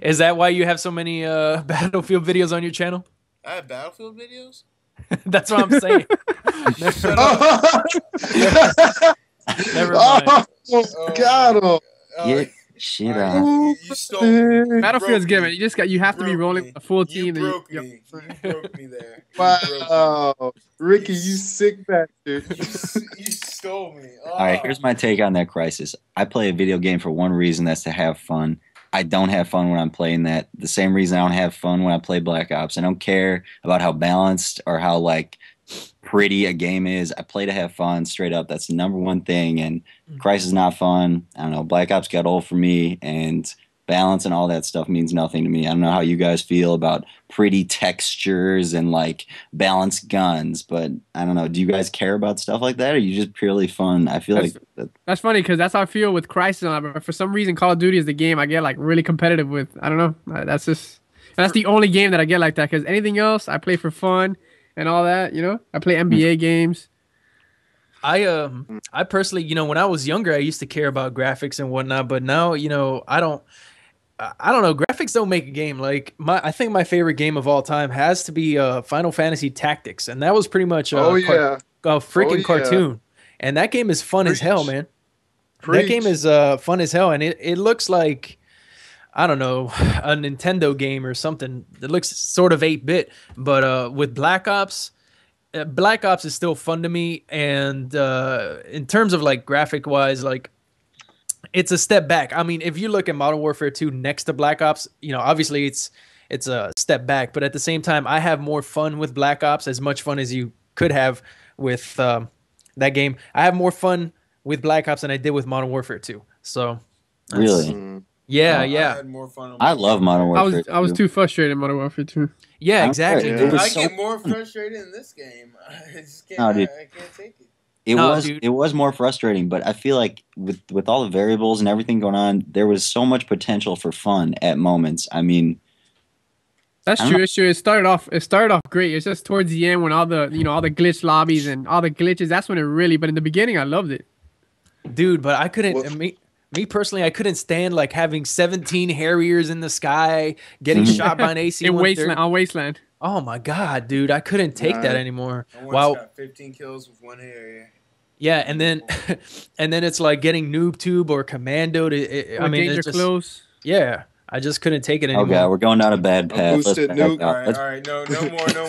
Is that why you have so many Battlefield videos on your channel? I have Battlefield videos. That's what I'm saying. Never mind. got him. Get shit Alright, out. you stole me. Battlefield's broke given. me. You have to be Broke rolling me. a full You team. broke Yep. me. You broke me there. You broke me. Wow, Ricky, you sick bastard. You stole me. All right, here's my take on that crisis. I play a video game for one reason, that's to have fun. I don't have fun when I'm playing that. The same reason I don't have fun when I play Black Ops. I don't care about how balanced or how like pretty a game is. I play to have fun, straight up. That's the number one thing. And Crisis is not fun. I don't know. Black Ops got old for me, and balance and all that stuff means nothing to me. I don't know how you guys feel about pretty textures and like balanced guns, but I don't know. Do you guys care about stuff like that, or are you just purely fun? I feel That's funny because that's how I feel with Crisis. But for some reason, Call of Duty is the game I get like really competitive with. I don't know. That's the only game that I get like that, because anything else I play for fun and all that. I play NBA games. I personally, when I was younger, I used to care about graphics and whatnot, but now, I don't know. Graphics don't make a game. Like I think my favorite game of all time has to be Final Fantasy Tactics, and that was pretty much a freaking cartoon. And that game is fun as hell, man. That game is fun as hell, and it looks like, I don't know, a Nintendo game or something. It looks sort of 8-bit, but with Black Ops is still fun to me. And in terms of like graphic wise, like it's a step back. I mean, if you look at Modern Warfare 2 next to Black Ops, obviously it's a step back, but at the same time, I have more fun with Black Ops, as much fun as you could have with that game. I have more fun with Black Ops than I did with Modern Warfare 2. So really. Yeah. I had more fun. I love Modern Warfare. I was too frustrated in Modern Warfare 2. Yeah, exactly. It was I so get more frustrated in this game. I just can't. No, dude. I can't take it. It was more frustrating, but I feel like with all the variables and everything going on, there was so much potential for fun at moments. I mean, that's true. It's true. It started off great. It's just towards the end when all the all the glitch lobbies and all the glitches. That's when it really. But in the beginning, I loved it, dude. But I couldn't. Me personally, I couldn't stand like having 17 Harriers in the sky, getting shot by an AC on Wasteland. Oh my god, dude! I couldn't take that anymore. Wow, got 15 kills with one Harrier. Yeah, and then it's like getting noob tube or commando to. I mean, it's just close. Yeah, I just couldn't take it anymore. Okay, we're going down a bad path. All right, no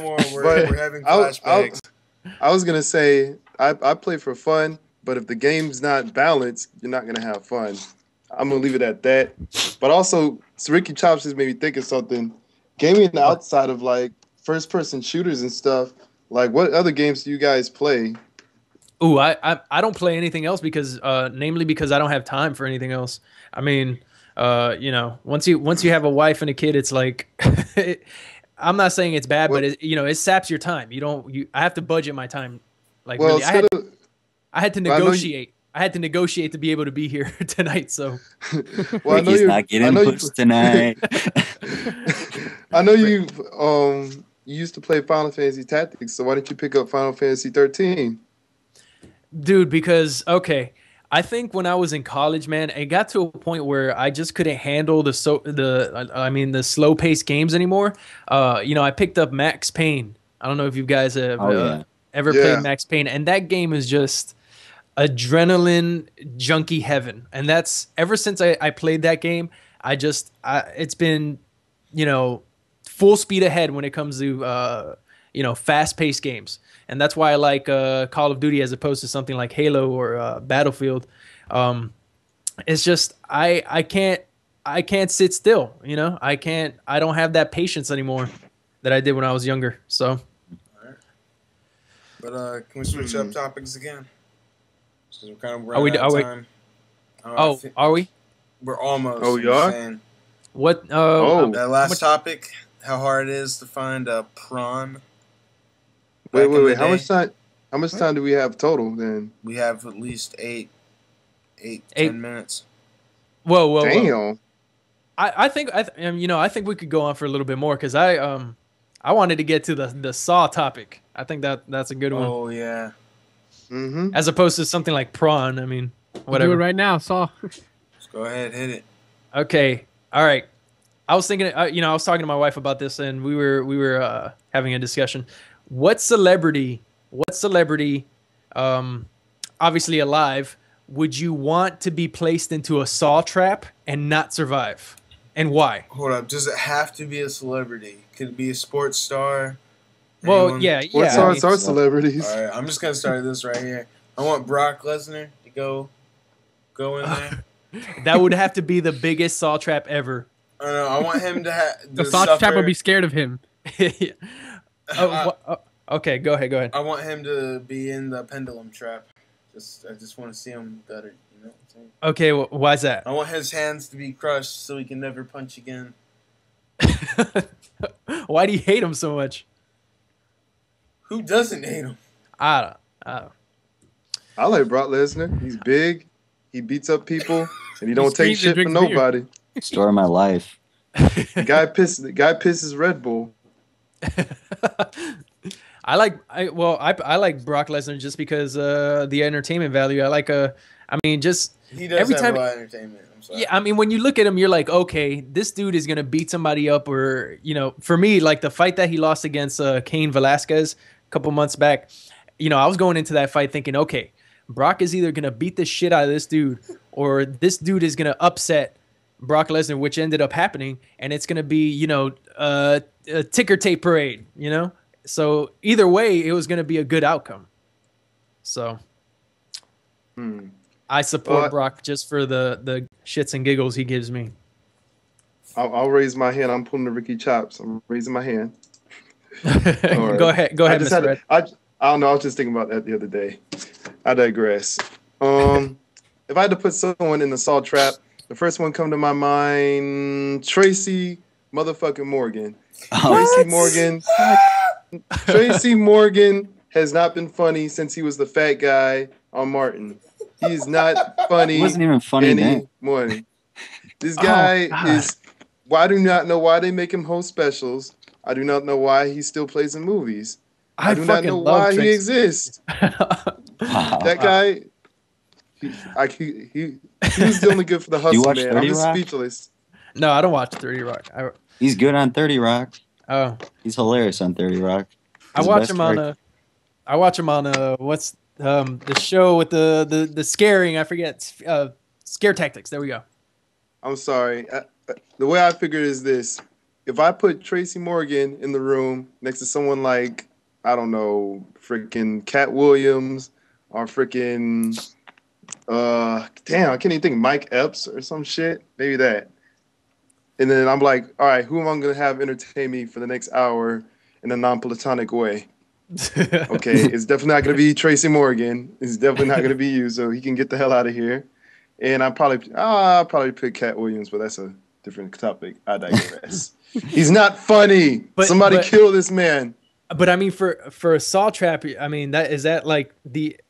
more. We're having flashbacks. I was gonna say I play for fun. But if the game's not balanced, you're not gonna have fun. I'm gonna leave it at that. But also, Ricky Chops just made me think of something. Gaming outside of like first-person shooters and stuff. Like, what other games do you guys play? Ooh, I don't play anything else because, namely because I don't have time for anything else. I mean, once you have a wife and a kid, it's like, I'm not saying it's bad, but it saps your time. I have to budget my time. Like, really, I had to negotiate. I had to negotiate to be able to be here tonight. So, Ricky's not getting pushed tonight. I know you used to play Final Fantasy Tactics. So why didn't you pick up Final Fantasy 13? Dude, because I think when I was in college, man, it got to a point where I just couldn't handle the slow paced games anymore. I picked up Max Payne. I don't know if you guys have ever played Max Payne, and that game is just adrenaline junkie heaven. And that's ever since I played that game, it's been, full speed ahead when it comes to, fast paced games. And that's why I like Call of Duty as opposed to something like Halo or Battlefield. It's just, I can't sit still, I don't have that patience anymore that I did when I was younger. So. All right. But can we switch up topics again? We're kind of running out of time. Are we? We're almost. Oh, you are? What? That last topic, how hard it is to find a prawn. Wait. How much time do we have total then? We have at least 10 minutes. Whoa. Damn. I think we could go on for a little bit more because I wanted to get to the Saw topic. I think that's a good one. Oh yeah. Mm-hmm. As opposed to something like prawn. I mean, whatever. Do it right now, Saw. Let's go ahead, hit it. Okay. All right. I was thinking, I was talking to my wife about this, and we were having a discussion. What celebrity, obviously alive, would you want to be placed into a saw trap and not survive? And why? Hold up. Does it have to be a celebrity? Could it be a sports star? Well, Anyone? yeah. Sports stars are celebrities. All right, I'm just gonna start this right here. I want Brock Lesnar to go in there. That would have to be the biggest saw trap ever. I don't know. I want him to have The saw trap would be scared of him. Okay, go ahead. I want him to be in the pendulum trap. I just want to see him better. You know what I'm saying? Okay, why is that? I want his hands to be crushed so he can never punch again. Why do you hate him so much? Who doesn't hate him? I don't. I like Brock Lesnar. He's big. He beats up people, and he don't take screams and shit from drinks beer. nobody. Story of my life. The guy pisses Red Bull. I like Brock Lesnar just because the entertainment value. He does every have time- a lot of entertainment. I'm sorry. Yeah, I mean, when you look at him, you're like, okay, this dude is gonna beat somebody up, or for me, like the fight that he lost against Cain Velasquez a couple months back. I was going into that fight thinking, okay, Brock is either gonna beat the shit out of this dude, or this dude is gonna upset Brock Lesnar, which ended up happening, and it's gonna be a ticker tape parade. So either way, it was gonna be a good outcome. So. I support Brock just for the shits and giggles he gives me. I'll raise my hand. I'm pulling the Ricky chops. I'm raising my hand. Go ahead, Mr. Red. I don't know. I was just thinking about that the other day. I digress. If I had to put someone in the saw trap, the first one come to my mind, Tracy motherfucking Morgan. Tracy Morgan has not been funny since he was the fat guy on Martin. He's not funny. He wasn't even funny then. anymore. This guy is. Well, I do not know why they make him host specials. I do not know why he still plays in movies. I do not know why he exists. That guy. He's only good for the hustle, watch man. 30 I'm just Rock? speechless. No, I don't watch 30 Rock. He's good on 30 Rock. Oh, He's hilarious on 30 Rock. I watch him on what's the show with the scaring? I forget. Scare Tactics. There we go. I'm sorry. The way I figure it is this: if I put Tracy Morgan in the room next to someone like, I don't know, freaking Cat Williams or freaking damn, I can't even think, Mike Epps or some shit, maybe that. And then I'm like, all right, who am I gonna have entertain me for the next hour in a non-platonic way? Okay, it's definitely not gonna be Tracy Morgan. It's definitely not gonna be you, so he can get the hell out of here. And I'll probably pick Cat Williams, but that's a different topic. I digress. He's not funny. Somebody kill this man. But I mean, for a saw trap, I mean, is that like the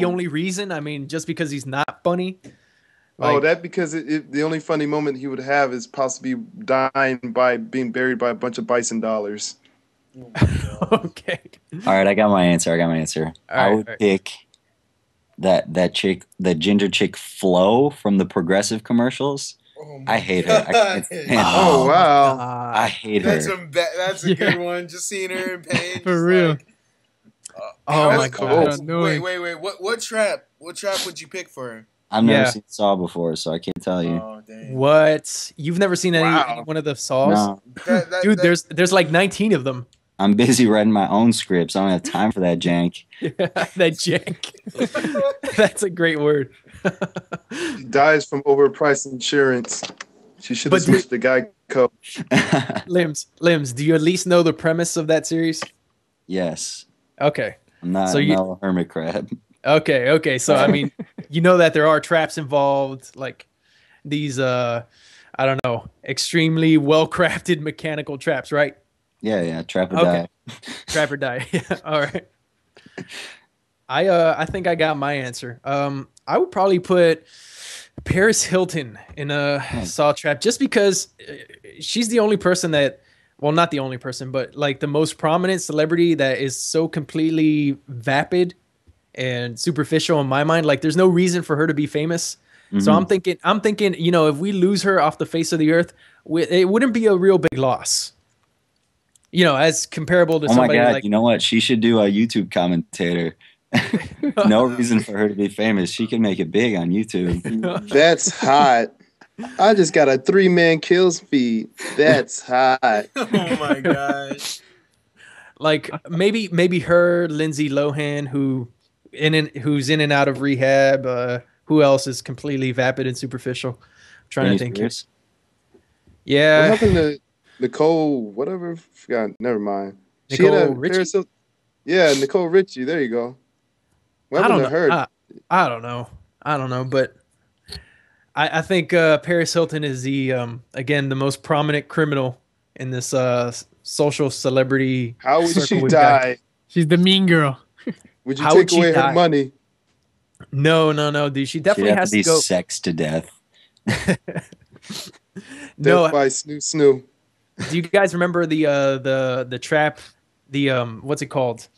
only reason? I mean, just because he's not funny. Because the only funny moment he would have is possibly dying by being buried by a bunch of bison dollars. Okay. All right, I got my answer. I would pick that chick, the ginger chick Flo from the Progressive commercials. I hate her. I can't stand her. Oh wow! I hate her. That's a good one. Just seeing her in pain. For real. Oh my God. Wait. What trap? What trap would you pick for her? I've never seen Saw before, so I can't tell you. Oh, dang. What? You've never seen any one of the Saws? No. Dude, there's like 19 of them. I'm busy writing my own scripts. I don't have time for that jank. That jank. That's a great word. She dies from overpriced insurance. She should have switched to Geico. Limbs, do you at least know the premise of that series? Yes. Okay. I'm not a hermit crab. Okay. So, I mean, you know that there are traps involved, like these, I don't know, extremely well-crafted mechanical traps, right? Yeah. Trap or die. Trap or die. All right. I think I got my answer. I would probably put Paris Hilton in a Saw trap just because she's the only person that, well, not the only person, but like the most prominent celebrity that is so completely vapid and superficial in my mind. Like there's no reason for her to be famous. Mm-hmm. So I'm thinking, if we lose her off the face of the earth, it wouldn't be a real big loss. As comparable to somebody my God, like. you know what? She should do a YouTube commentator. No reason for her to be famous. She can make it big on YouTube. That's hot. I just got a 3-man kills feed. That's hot. Oh my gosh. Like maybe her, Lindsay Lohan, who's in and out of rehab. Who else is completely vapid and superficial? I'm trying to think. Spears? Yeah. What happened to Nicole? Whatever. Forgot. Never mind. Nicole Richie? Yeah, Nicole Richie. There you go. What happened to her? I don't know, but I think Paris Hilton is the again the most prominent criminal in this social celebrity. How would she circle die? She's the mean girl. Would you How take would she away her die? money? No, dude. She definitely has be to go. sexed to death. No, Death by Snoo. do you guys remember the trap? The what's it called?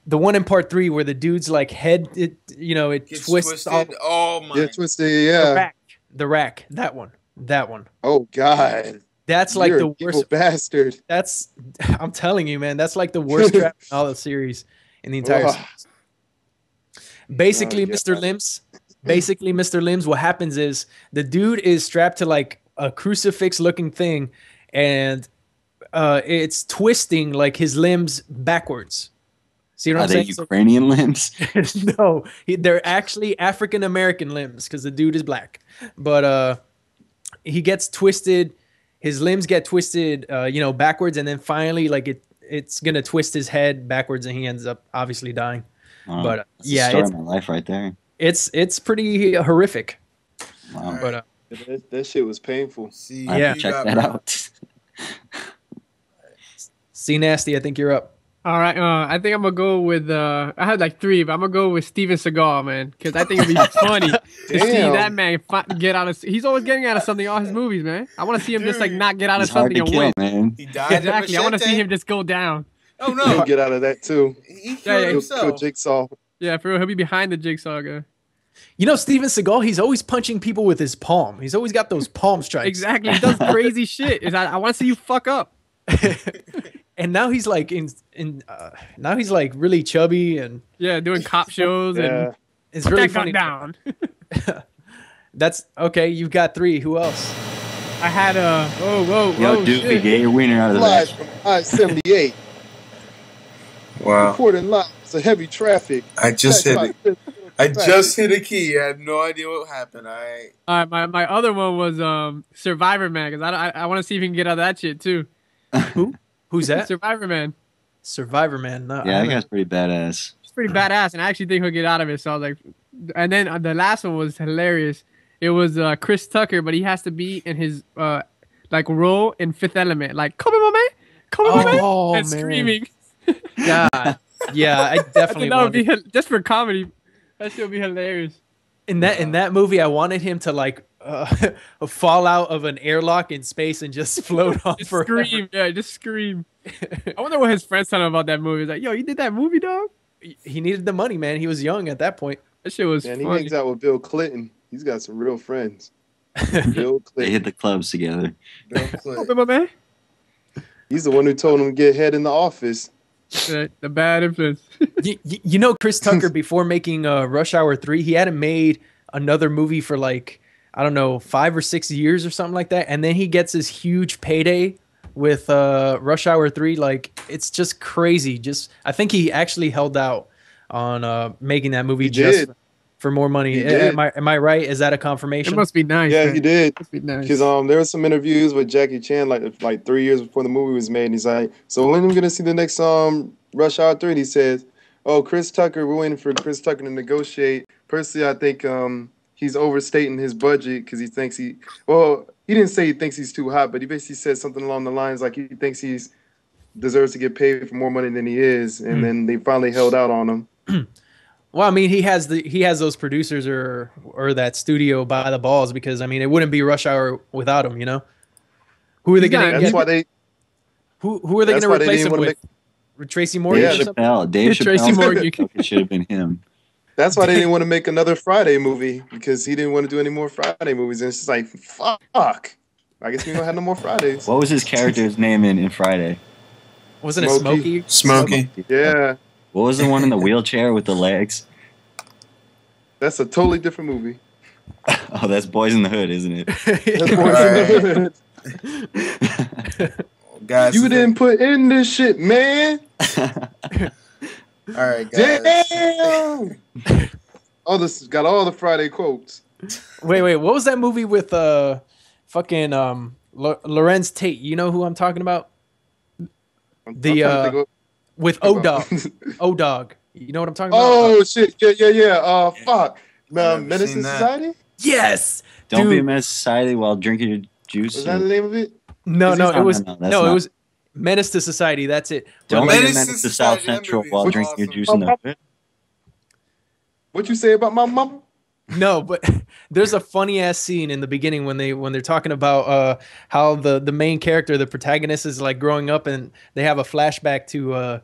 The one in part 3 where the dude's like head, it Gets twists twisted. all Oh my. Yeah, twisted. Yeah. the rack. That one. Oh God. That's like You're the an evil worst. bastard. I'm telling you, man. That's like the worst trap in all the series in the entire Ugh. series. Basically, Oh, yeah. Mr. Limbs, what happens is the dude is strapped to like a crucifix looking thing, and it's twisting like his limbs backwards. See what Are I'm they saying? Ukrainian limbs? No, they're actually African American limbs because the dude is black. But he gets twisted. His limbs get twisted, backwards, and then finally, like it's gonna twist his head backwards, and he ends up obviously dying. Wow, But that's the yeah, story of my life right there. it's pretty horrific. Wow. But That shit was painful. See, I have Yeah. to check got that me. out. C Nasty, I think you're up. All right, I think I'm gonna go with. I had like 3, but I'm gonna go with Steven Seagal, man, because I think it'd be funny to see Damn. that man get out of. He's always getting out of something in all his movies, man. I want to see him just like Dude. not get out of It's hard something to and kill, win. man. He died. Exactly. I want to see him Machete. just go down. Oh He'll no. get out of that too. He Yeah, killed yeah. Kill himself. Jigsaw. Yeah, for real, he'll be behind the jigsaw guy. Steven Seagal, he's always punching people with his palm. He's always got those palm strikes. Exactly. He does crazy shit. I want to see you fuck up. And now he's like now he's like really chubby, and Yeah, doing cop shows Yeah. and it's put really that gun funny. down. That's okay. You've got 3. Who else? I had a whoa. Yo, Doofy, shit. get your wiener out of the Live back. from I-78. Wow. Reporting live. It's a heavy traffic. I just hit it. it. I just hit a key. I have no idea what happened. All right, my other one was Survivor Man, because I want to see if he can get out of that shit too. Who's that? Survivor Man. Survivor Man. No, I Yeah, that haven't- guy's pretty badass. It's pretty badass, and I actually think he'll get out of it. So I was like, and then the last one was hilarious. It was Chris Tucker, but he has to be in his role in Fifth Element, like come on, man, come on, man, Oh, and man. screaming. God. Yeah, I I definitely think that would be wanted, just for comedy. That shit would be hilarious. in that movie. I wanted him to like fall out of an airlock in space and just float on Just forever. scream, yeah, just scream. I wonder what his friends tell him about that movie. He's like, yo, you did that movie, dog? He needed the money, man. He was young at that point. That shit was And he funny. hangs out with Bill Clinton. He's got some real friends. Bill They Clinton. hit the clubs together. don't Come click. on, my man. He's the one who told him to get head in the office. The bad influence. Chris Tucker, before making Rush Hour 3, he hadn't made another movie for like, I don't know, 5 or 6 years or something like that. And then he gets this huge payday with Rush Hour 3. Like, it's just crazy. I think he actually held out on making that movie He just did. for more money. He did. Am I right? Is that a It confirmation? must be nice. Yeah, man. he did. Must be nice. Because there were some interviews with Jackie Chan like 3 years before the movie was made, and he's like, "So when are we gonna see the next Rush Hour 3?" And he says, "Oh, Chris Tucker, we're waiting for Chris Tucker to negotiate." Personally, I think he's overstating his budget because he thinks he didn't say he thinks he's too hot, but he basically said something along the lines like he thinks he's deserves to get paid for more money than he is, and then they finally held out on him. Well, I mean, he has those producers or that studio by the balls, because I mean, it wouldn't be Rush Hour without him, you know. Who are they going to That's get? why they. Who are they That's going why to they replace didn't him wanna with? Tracy Morgan Yeah, or Dave something? Chappelle. Dave Tracy Chappelle. Morgan. It should have been him. That's why they didn't want to make another Friday movie, because he didn't want to do any more Friday movies, and it's just like fuck. I guess we don't have no more Fridays. What was his character's name in Friday? Wasn't it Smokey. Smokey? Smokey. Yeah. What was the one in the wheelchair with the legs? That's a totally different movie. Oh, that's Boys in the Hood, isn't it? That's Boys in the Hood. Guys, You didn't put in this shit, man. All right, guys. Damn. Oh, this got all the Friday quotes. Wait, what was that movie with fucking Lorenz Tate? You know who I'm talking about? I'm trying to think of- With O-Dog. O-Dog. You know what I'm talking about? Oh shit! Yeah. Fuck. never Menace seen in that. Society. Yes. Don't Dude. be a menace to society while drinking your juice. Was that the name of it? No, Is this- it was No, that's it not- was Menace to Society. That's it. Don't But, be a Menace menace to to South Society, that Central movie while is drinking your awesome. juice in the hood. What you say about my mama? No, but there's a funny ass scene in the beginning when they're talking about how the main character, the protagonist, is like growing up, and they have a flashback to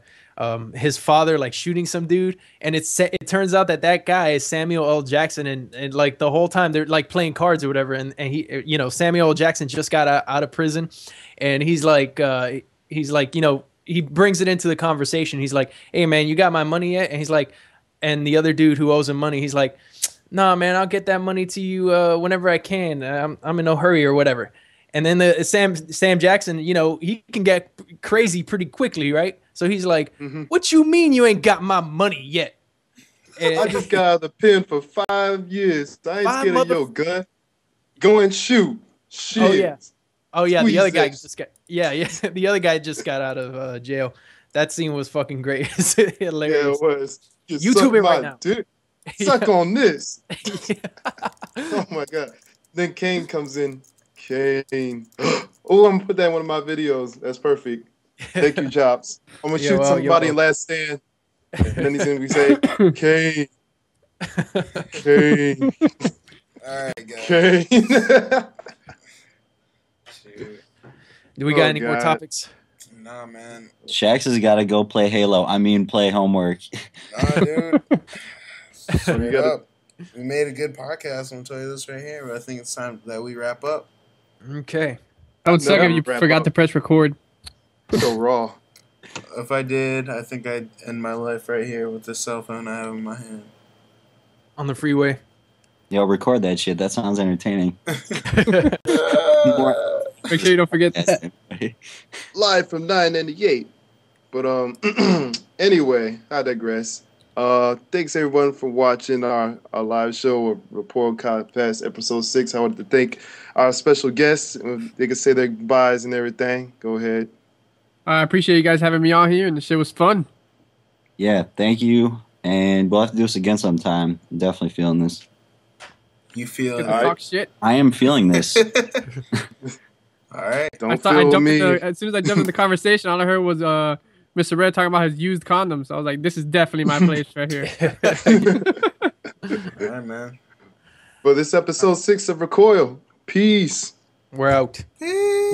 his father like shooting some dude, and it turns out that guy is Samuel L. Jackson, and like the whole time they're like playing cards or whatever, and he, you know, Samuel L. Jackson just got out of prison, and he's like you know, he brings it into the conversation. He's like, "Hey man, you got my money yet?" And he's like, and the other dude who owes him money, he's like, "Nah, man, I'll get that money to you whenever I can. I'm in no hurry or whatever." And then the Sam Jackson, you know, he can get crazy pretty quickly, right? So he's like, "What you mean you ain't got my money yet?" And I just got out of the pen for 5 years. I ain't 5 scared of your gun. Go and shoot. Shit. Oh yeah, the Squeeze other guy this. just got the other guy just got out of jail. That scene was fucking great. It's hilarious. Yeah, it was. You YouTube suck it my right now. dick. Suck on this. Yeah. Oh my god. Then Kane comes in. Kane. Oh, I'm gonna put that in one of my videos. That's perfect. Thank you, Chops. I'm gonna shoot somebody in Last Stand. And then he's gonna be saying, Kane. Kane. All right, guys. Kane. Shoot. Do we got Oh, any more God. topics? Nah, man. Shax has got to go play Halo. I mean, play homework. Nah, dude. Straight gotta- up. We made a good podcast. I'm gonna tell you this right here. But I think it's time that we wrap up. Okay. That would suck No, if you wrap forgot up. to press record. So raw. If I did, I think I'd end my life right here with this cell phone I have in my hand. On the freeway. Yo, record that shit. That sounds entertaining. Make sure you don't forget that. Live from 998. But anyway, I digress. Thanks everyone for watching our live show, Recoil Podcast episode 6. I wanted to thank our special guests. They can say their goodbyes and everything. Go ahead. I appreciate you guys having me on here, and the shit was fun. Yeah, thank you. And we'll have to do this again sometime. I'm definitely feeling this. You feel Good it. to All talk right. shit. I am feeling this. All right. Don't I feel jumped me. as soon as I jumped in the conversation, all I heard was Mr. Red talking about his used condoms. I was like, this is definitely my place right here. All right, man. For this episode 6 of Recoil. Peace. We're out. Peace.